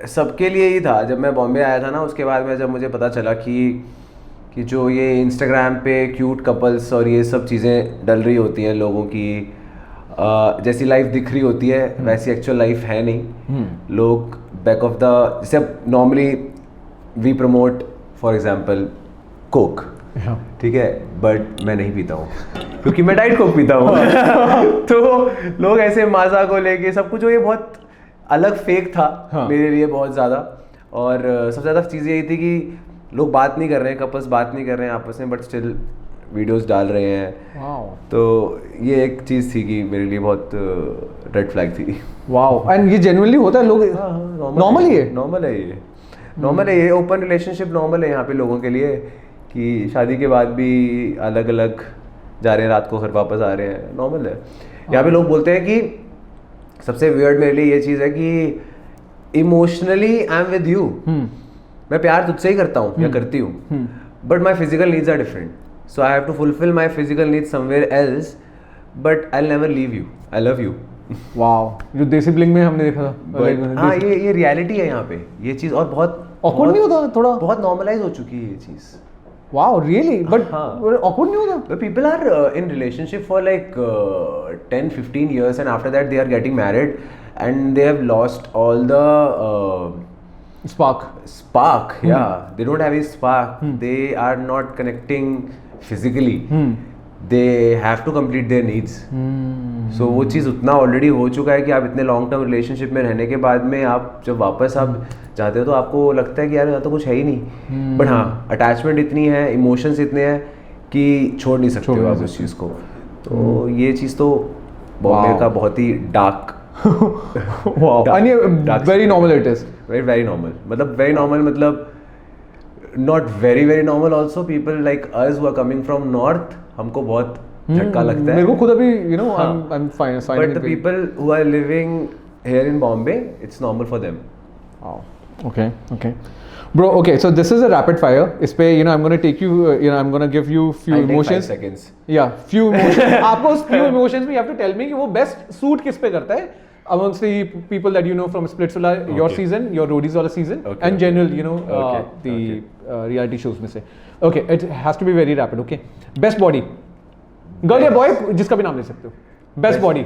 सबके लिए ही था। जब मैं बॉम्बे आया था ना, उसके बाद में जब मुझे पता चला कि जो ये इंस्टाग्राम पे क्यूट कपल्स और ये सब चीज़ें डल रही होती हैं लोगों की, जैसी लाइफ दिख रही होती है वैसी एक्चुअल लाइफ है नहीं। लोग बैक ऑफ द, जैसे normally we promote for example Coke, ठीक है, बट मैं नहीं पीता हूँ क्योंकि मैं डाइट कोक पीता हूँ। तो लोग ऐसे माजा को लेके सब कुछ, ये बहुत अलग फेक था मेरे लिए बहुत ज़्यादा। और सबसे ज़्यादा चीज़ यही थी कि लोग बात नहीं कर रहे हैं, कपल्स बात नहीं कर रहे हैं आपस में, बट स्टिल वीडियोस डाल रहे हैं। तो ये एक चीज़ थी कि मेरे लिए बहुत रेड फ्लैग थी। वाओ, एंड ये जेन्युइनली होता है? लोग नॉर्मल ही है? नॉर्मल है ये, नॉर्मल है ये, ओपन रिलेशनशिप नॉर्मल है यहाँ पे लोगों के लिए, कि शादी के बाद भी अलग अलग जा रहे हैं, रात को घर वापस आ रहे हैं, नॉर्मल है। यहाँ पे लोग बोलते हैं कि सबसे वियर्ड मेरे लिए ये चीज़ है कि emotionally I am with you, मैं प्यार तुझसे ही करता हूँ या करती हूँ, but my physical needs are different, so I have to fulfil my physical needs somewhere else, but I never leave you, I love you. Wow, जो देसी ब्लिंग में हमने देखा था। हाँ, ये रियलिटी है यहाँ पे ये चीज़, और बहुत ऑकवर्ड नहीं होता? थोड़ा बहुत नॉर्मलाइज हो चुकी है ये चीज़। Wow, really? But awkward नहीं होता? But people are in relationship for like 10-15 years, and after that they are getting married and they have lost all the spark. Yeah, they don't have a spark. They are not connecting physically. They have to complete their needs. So वो चीज़ उतना already हो चुका है कि आप इतने long term relationship में रहने के बाद में आप जब वापस आप जाते हो तो आपको लगता है कि यार यहाँ तो कुछ है ही नहीं, बट हाँ अटैचमेंट इतनी है, इमोशंस इतने हैं कि छोड़ नहीं सकते हो आप उस चीज़ को। तो ये चीज़ तो बॉम्बे का बहुत ही dark, very normal it is, very normal, मतलब वेरी नॉर्मल, मतलब not very normal also. People like us who are coming from north, हमको बहुत झटका लगता है। मेरे को खुद अभी you know I am fine, but the people who are living here in Bombay, it's normal for them. Okay. Bro, okay, so this is a rapid fire. इस पे you know I'm gonna take you, I'm gonna give you few emotions. 5 seconds. Yeah, few emotions. आपको उस few emotions में you have to tell me कि वो best suit किस पे करता है amongst the people that you know from Splitsvilla, your season, your Roadies वाला season, and general the reality shows में से. Okay, it has to be very rapid. Okay, best body, girl या boy, जिसका भी नाम ले सकते हो. Best body.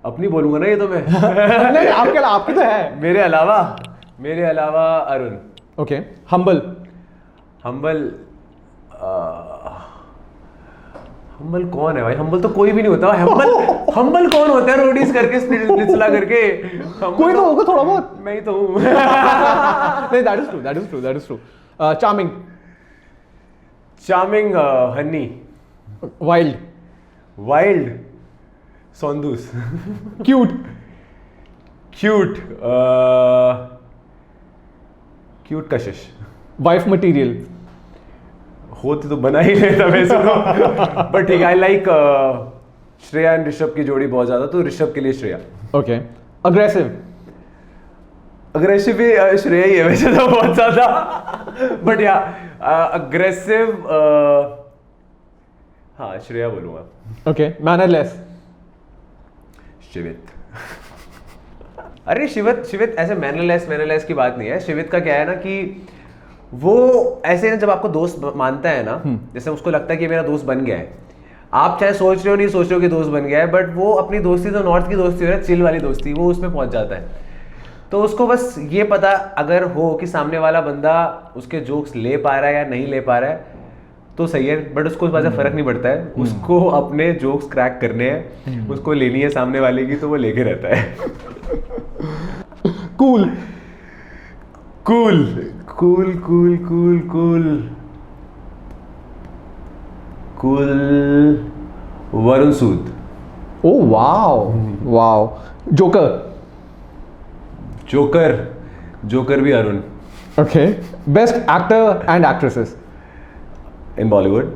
अपनी बोलूंगा ना ये तो मैं। नहीं, आपके तो है। मेरे अलावा अरुण। ओके, humble कौन है भाई? हम्बल तो कोई भी नहीं होता। हम्बल कौन होता है? रोडीज करके स्प्लिट्सविला करके कोई तो होगा थोड़ा बहुत। मैं ही तो हूँ। नहीं, that is true. Charming, Honey. Wild, Sondus. Cute Kashish. Wife material होती तो बना ही लेता वैसे तो, बट ठीक है, I like Shreya and Rishabh की जोड़ी बहुत ज्यादा, तो ऋषभ के लिए श्रेया। ओके, अग्रेसिव भी श्रेया ही है वैसे तो बहुत ज्यादा, बट या अग्रेसिव हाँ श्रेया बोलूंगा। Okay, mannerless Shivit. अरे शिवित ऐसे मैनरलेस की बात नहीं है। शिवित का क्या है ना कि वो ऐसे ना, जब आपको दोस्त मानता है ना, जैसे उसको लगता है कि मेरा दोस्त बन गया है, आप चाहे सोच रहे हो नहीं सोच रहे हो कि दोस्त बन गया है, बट वो अपनी दोस्ती तो नॉर्थ की दोस्ती है, चिल वाली दोस्ती, वो उसमें पहुंच जाता है। तो उसको बस ये पता अगर हो कि सामने वाला बंदा उसके जोक्स ले पा रहा है या नहीं ले पा रहा है तो सही है, बट उसको वजह फर्क नहीं पड़ता है, उसको अपने जोक्स क्रैक करने हैं, उसको लेनी है सामने वाले की, तो वो लेके रहता है। Cool cool cool cool cool cool cool Varun Sood. Oh wow. Joker. Joker भी Arun. Okay. Best actor and actresses. In Bollywood.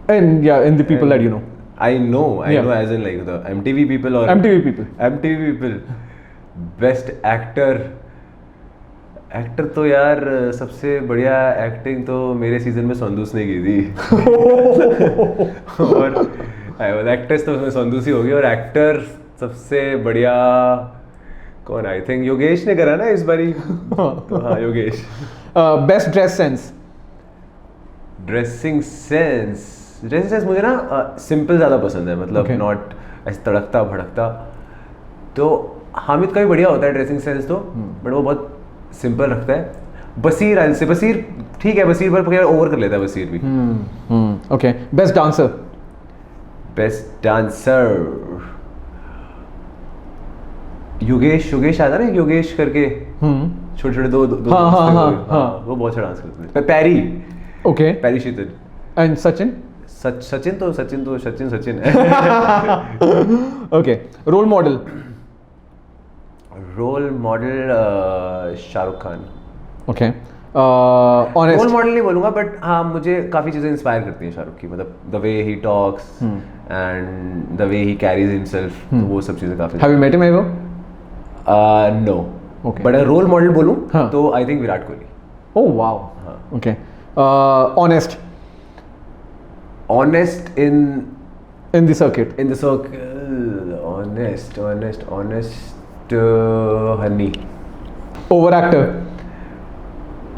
And yeah, in the people that you know. I know Yeah. as in like the MTV people or MTV people. MTV people. Best actor. Actor तो यार सबसे बढ़िया acting तो मेरे season में संदूस ने की थी. और एक्ट्रेस तो उसमें संदूस ही होगी. और एक्टर सबसे बढ़िया कौन, आई थिंक योगेश ने करा ना इस बारी. तो हाँ Yogesh. Best dress sense. Dressing sense मुझे ना सिंपल ज़्यादा पसंद है. मतलब Okay. नॉट ऐसे तड़कता भड़कता. तो हामिद का भी बढ़िया होता है ड्रेसिंग सेंस तो, बट वो बहुत सिंपल रखता है. बसीर ठीक है, बसीर पर ओवर कर लेता है बसीर भी. Okay. Best dancer. Best dancer Yogesh आया था ना, योगेश करके छोटे छोटे दो हाँ. वो बहुत अच्छा डांस करते थे. Parry Okay. Parry Sheetal. And Sachin. Sachin Okay. Role model. Role model Shahrukh Khan. Okay. Honest. Role model नहीं बोलूंगा, बट हाँ मुझे काफ़ी चीज़ें इंस्पायर करती हैं शाहरुख की. मतलब the way he talks and the way he carries himself, तो वो सब चीज़ें काफ़ी. Have you met him ever? No. Okay. But अगर रोल मॉडल बोलूँ हाँ. तो I think Virat Kohli. Oh wow. Okay. Honest honest in the circuit. In the circle. Honest Honey. Overactor.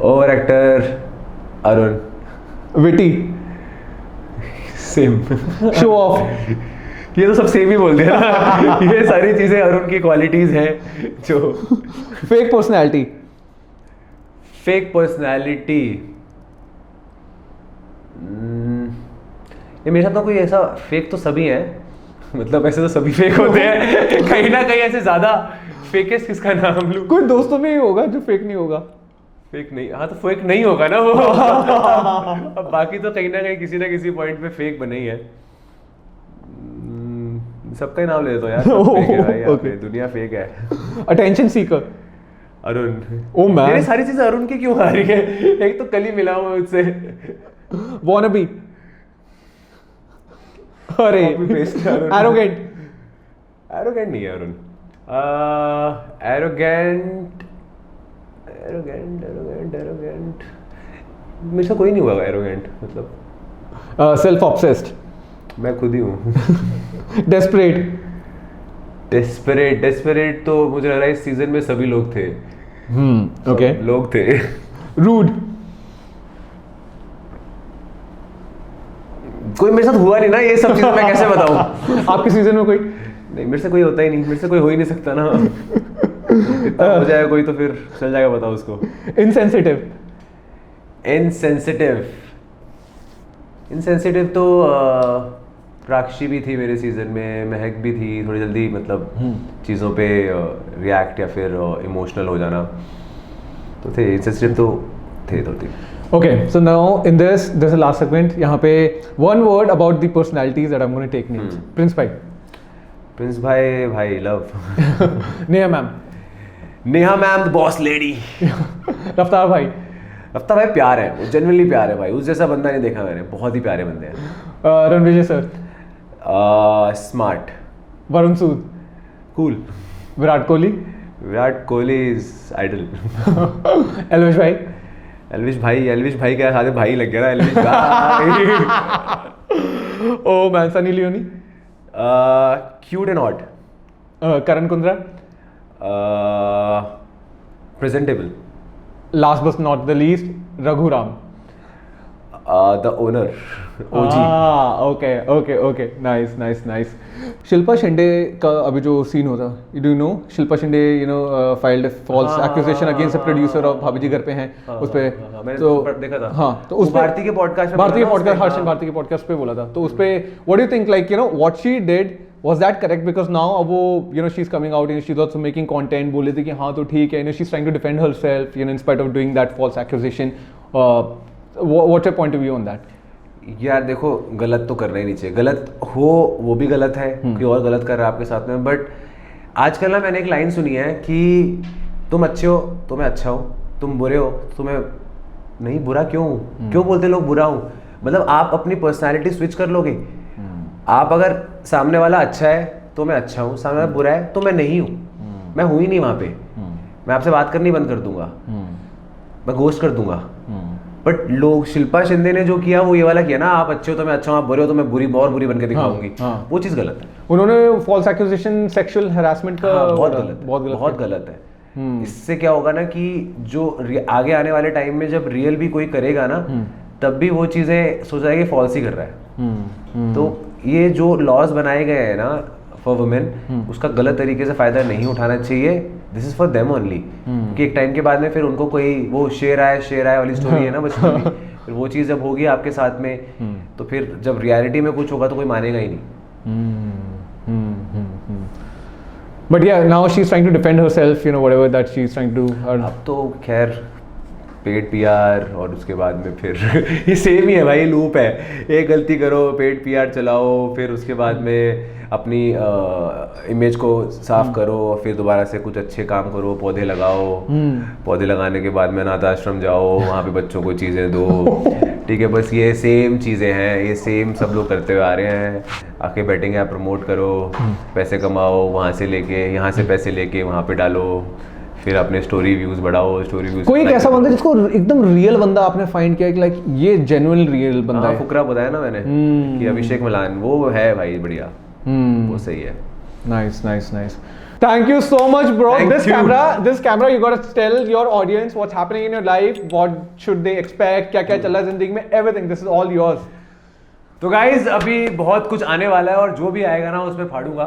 Over actor Arun. Witty. Same. Show off. ये तो सब same ही बोलते हैं ना. ये सारी चीजें अरुण की क्वालिटीज हैं जो. Fake personality. Fake personality. ये मेरे साथ तो कोई ऐसा फेक तो सभी हैं. मतलब ऐसे तो सभी फेक होते हैं. कहीं ना कहीं ऐसे ज्यादा फेकेस्ट किसका नाम लूं. कोई दोस्तों में ही होगा जो फेक नहीं होगा. फेक नहीं, हाँ तो फेक नहीं होगा ना वो. अब बाकी तो कहीं ना कहीं किसी ना किसी पॉइंट पे फेक बने ही है. सबका ही नाम ले देता हूँ यार. सब fake है भाई, यहाँ पे दुनिया फेक है. Attention seeker. Arun. Oh man. ये सारी चीजें अरुण की क्यों आ रही है. एक तो कल ही मिला हूँ उससे. Wannabe. अरे. Arrogant. एरोगेंट नहीं है अरुण. एरोगेंट मेरे से कोई नहीं हुआ एरोगेंट. मतलब Self obsessed. मैं खुद ही हूँ. Desperate. डेस्परेट तो मुझे लग रहा है इस सीजन में सभी लोग थे. Okay. सब लोग थे. Rude. कोई मेरे साथ हुआ नहीं ना ये सब चीजें, मैं कैसे बताऊं. आपके सीजन में कोई? नहीं, मेरे से कोई होता ही नहीं. मेरे से कोई हो ही नहीं सकता ना. इतना हो जाएगा कोई तो फिर चल जाएगा, बताओ उसको. Insensitive. इनसेंसिटिव तो प्राक्षी भी थी मेरे सीजन में, महक भी थी. थोड़ी जल्दी मतलब चीज़ों पे रिएक्ट या फिर इमोशनल हो जाना तो थे. इनसेंसिटिव तो थे दो तीन. Okay, so now in this is the last segment. यहाँ पे one word about the personalities that I'm going to take names. Prince भाई. प्रिंस भाई love. Neha ma'am. Neha ma'am the boss lady. रफ्तार भाई. रफ्तार भाई प्यार है, वो जेन्युइनली प्यार है भाई. उस जैसा बंदा नहीं देखा मैंने. बहुत ही प्यारे बंदे हैं. Ranvijay sir. Smart. Varun Sood. Cool. Virat Kohli. Virat Kohli is idol. Elvish bhai. Elvish भाई क्या साथ भाई लग गया ना. एलविश भाई. Oh man. Sunny Leone. Cute and hot. Karan Kundra. Presentable. Last but not the least, Raghuram. The owner. OG. Okay. Nice. Shilpa Shinde का अभी जो सीन होता, do you know? Shilpa Shinde filed a false accusation against a producer of भाभी जी घर पे हैं. उस पे तो देखा था. हाँ तो उस भारती के पॉडकास्ट हर्षन भारती के पॉडकास्ट पे बोला था. तो उस पे what do you think, like what she did was that correct? Because now अब वो you know she's coming out and she's also making content, बोले थे कि हाँ तो ठीक है, you know she's trying to defend herself, you know, in spite of doing that false accusation. What's your point of view on that? यार देखो, गलत तो करना ही नहीं चाहिए, गलत हो वो भी गलत है, कोई और गलत कर रहा है आपके साथ में। बट आजकल ना मैंने एक लाइन सुनी है कि तुम अच्छे हो तो मैं अच्छा हूँ, तुम बुरे हो तो मैं नहीं, बुरा क्यों हूँ? क्यों बोलते लोग बुरा हूँ? मतलब आप अपनी पर्सनालिटी स्विच कर लोगे। आप अगर सामने वाला अच्छा है तो मैं अच्छा हूँ, सामने वाला बुरा है तो मैं नहीं हूँ, मैं हूँ ही नहीं वहाँ पे, मैं आपसे बात करनी बंद कर दूंगा, मैं घोस्ट कर दूंगा। बट लोग, शिल्पा शिंदे ने जो किया वो ये वाला किया ना, आप अच्छे हो तो मैं अच्छा हूँ, आप बुरे हो तो मैं बुरी और बुरी बनकर दिखाऊंगी। वो चीज़ गलत है। उन्होंने फॉल्स एक्यूजेशन सेक्सुअल हरासमेंट का बहुत गलत है। इससे क्या होगा ना कि जो आगे आने वाले टाइम में जब रियल भी कोई करेगा ना, तब भी वो चीज़ें सोचा है कि फॉल्स ही कर रहा है। तो ये जो लॉज बनाए गए हैं ना फॉर वुमेन, उसका गलत तरीके से फ़ायदा नहीं उठाना चाहिए। This is for them only. कि एक टाइम के बाद में फिर उनको कोई वो शेर आए वाली स्टोरी है ना बचपन में, फिर वो चीज़ जब होगी आपके साथ में, तो फिर जब रियलिटी में कुछ होगा तो कोई मानेगा ही नहीं। But yeah, now she's trying to defend herself, you know, whatever that she's trying to. अब तो खैर पेड पीआर और उसके बाद में फिर ये सेम ही है भाई, लूप है। एक गलती करो, पेड पीआर चलाओ, फिर उसके बाद में अपनी इमेज को साफ करो, फिर दोबारा से कुछ अच्छे काम करो, पौधे लगाओ, पौधे लगाने के बाद में अनाथ आश्रम जाओ, वहाँ पे बच्चों को चीज़ें दो। ठीक है, बस ये सेम चीज़ें हैं, ये सेम सब लोग करते हुए आ रहे हैं। आके बैटिंग ऐप प्रमोट करो, पैसे कमाओ, वहाँ से लेके यहाँ से पैसे लेके वहाँ पे डालो, फिर अपने स्टोरी व्यूज बढ़ाओ, स्टोरी व्यूज। कोई एक ऐसा बंदा जिसको एकदम रियल बंदा आपने फाइंड किया कि लाइक ये जेन्युइन रियल बंदा है? फुकरा बताया ना मैंने कि अभिषेक मलान, वो है भाई बढ़िया, वो सही है। Nice. Thank you so much, bro. This camera, you gotta tell your audience what's happening in your life, what should they expect, क्या चल रहा है जिंदगी में, everything. This is all yours. तो गाइज अभी बहुत कुछ आने वाला है और जो भी आएगा ना उसमें फाड़ूंगा।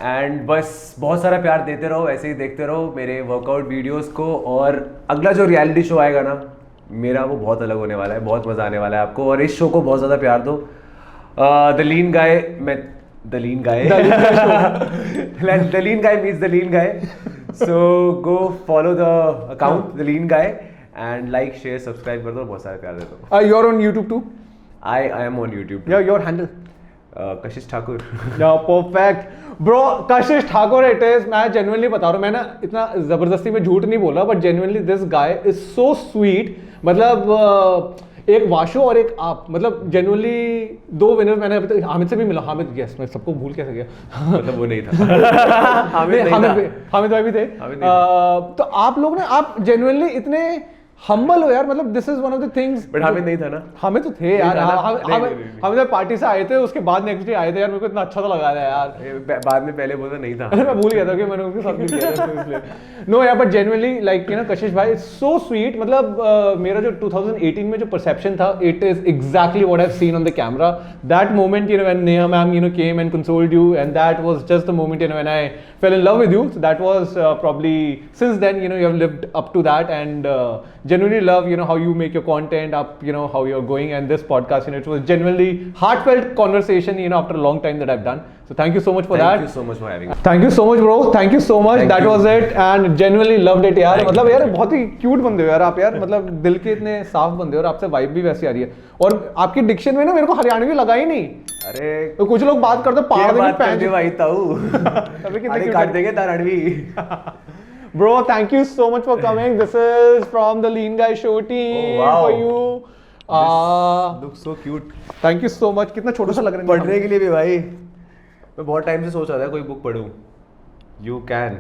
एंड बस बहुत सारा प्यार देते रहो, ऐसे ही देखते रहो मेरे वर्कआउट वीडियोस को। और अगला जो रियलिटी शो आएगा ना मेरा, वो बहुत अलग होने वाला है, बहुत मज़ा आने वाला है आपको। और इस शो को बहुत ज़्यादा प्यार दो। The lean guy means the lean guy. So go follow the account the lean guy and like, share, subscribe कर दो, बहुत सारा प्यार दे दो। You're on YouTube too? I am on YouTube too. Yeah, your handle? Kashish Thakur. Yeah, perfect. Bro, Kashish Thakur it is. मैं genuinely बता रहा हूँ, मैं ना इतना ज़बरदस्ती में झूठ नहीं बोल रहा, but genuinely this guy is so sweet. मतलब एक वाशो और एक आप, मतलब जेन्युइनली दो विनर मैंने अभी तक। हामिद से भी मिला, हामिद यस, मैं सबको भूल कैसे गया। मतलब वो नहीं था। हामिद भाई भी थे। तो आप लोग ना, आप जेन्युइनली इतने हम्बल हो यार, मतलब this is one of the things. But Hamid नहीं था ना? हामिद तो थे यार, हामिद पार्टी से आए थे, उसके बाद नेक्स्ट डे आए थे यार, मेरे को इतना अच्छा तो लगा था यार। बाद में पहले बोला नहीं था। मैं भूल गया था कि मैंने उनके साथ भी किया था इसलिए। नो यार, but genuinely like you no कशिश भाई सो स्वीट। मतलब मेरा जो 2018 में जो परसेप्शन था, it is exactly what I have seen on the camera. That moment, you know, when Neha ma'am you know came and consoled you, and that was just the moment, you know, when I fail in love with you. So that was probably since then, you know, you have lived up to that, and genuinely love, you know, how you make your content up, you know, how you're going, and this podcast, you know, it was genuinely heartfelt conversation, you know, after a long time that I've done. So thank you so much for that. Thank you so much for having me. Thank you so much, bro. Thank you so much. That was it, and genuinely loved it यार। मतलब यार बहुत ही cute बंदे हो यार आप यार, मतलब दिल के इतने साफ बंदे हो, और आपसे वाइब भी वैसी आ रही है। और आपकी डिक्शन में ना मेरे को हरियाणवी लगा ही नहीं। अरे तो कुछ लोग बात करते पहाड़ में पैंट भाई ताऊ अरे काट देंगे तारणवी। Bro, thank you so much for coming. This is from the Lean Guy Show team. Oh, wow. For you. Looks so cute. Thank you so much. कितना छोटा सा लग रहा है पढ़ने के लिए भी भाई। मैं बहुत टाइम से सोच रहा था कोई बुक पढूं। You can.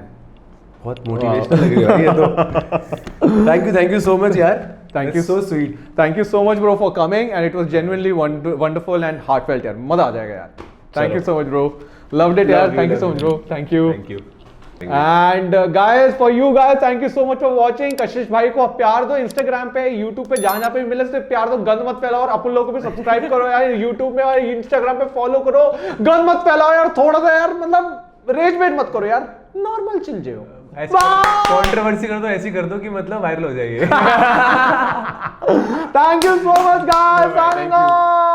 बहुत मोटिवेशनल लग रही है ये तो। Thank you so much यार। Thank you, so sweet. Thank you so much, bro, for coming, and it was genuinely wonderful and heartfelt यार। मजा आ जाएगा यार। Thank you so much, bro. Loved it यार। Thank you so much, bro. Thank you. Thank you. And guys, for you guys, thank you so much for watching. कशिश भाई को प्यार दो Instagram पे, YouTube पे, जहाँ पे भी मिले से प्यार दो, गंद मत फैलाओ। और अपन लोगों को भी सब्सक्राइब करो यार, YouTube में और Instagram पे फॉलो करो। गंद मत फैलाओ यार, थोड़ा सा यार, मतलब रेज बेट मत करो यार, नॉर्मल चिल जियो। कंट्रोवर्सी कर दो, ऐसी कर दो कि मतलब वायरल हो जाइए। Thank you so much guys, signing off.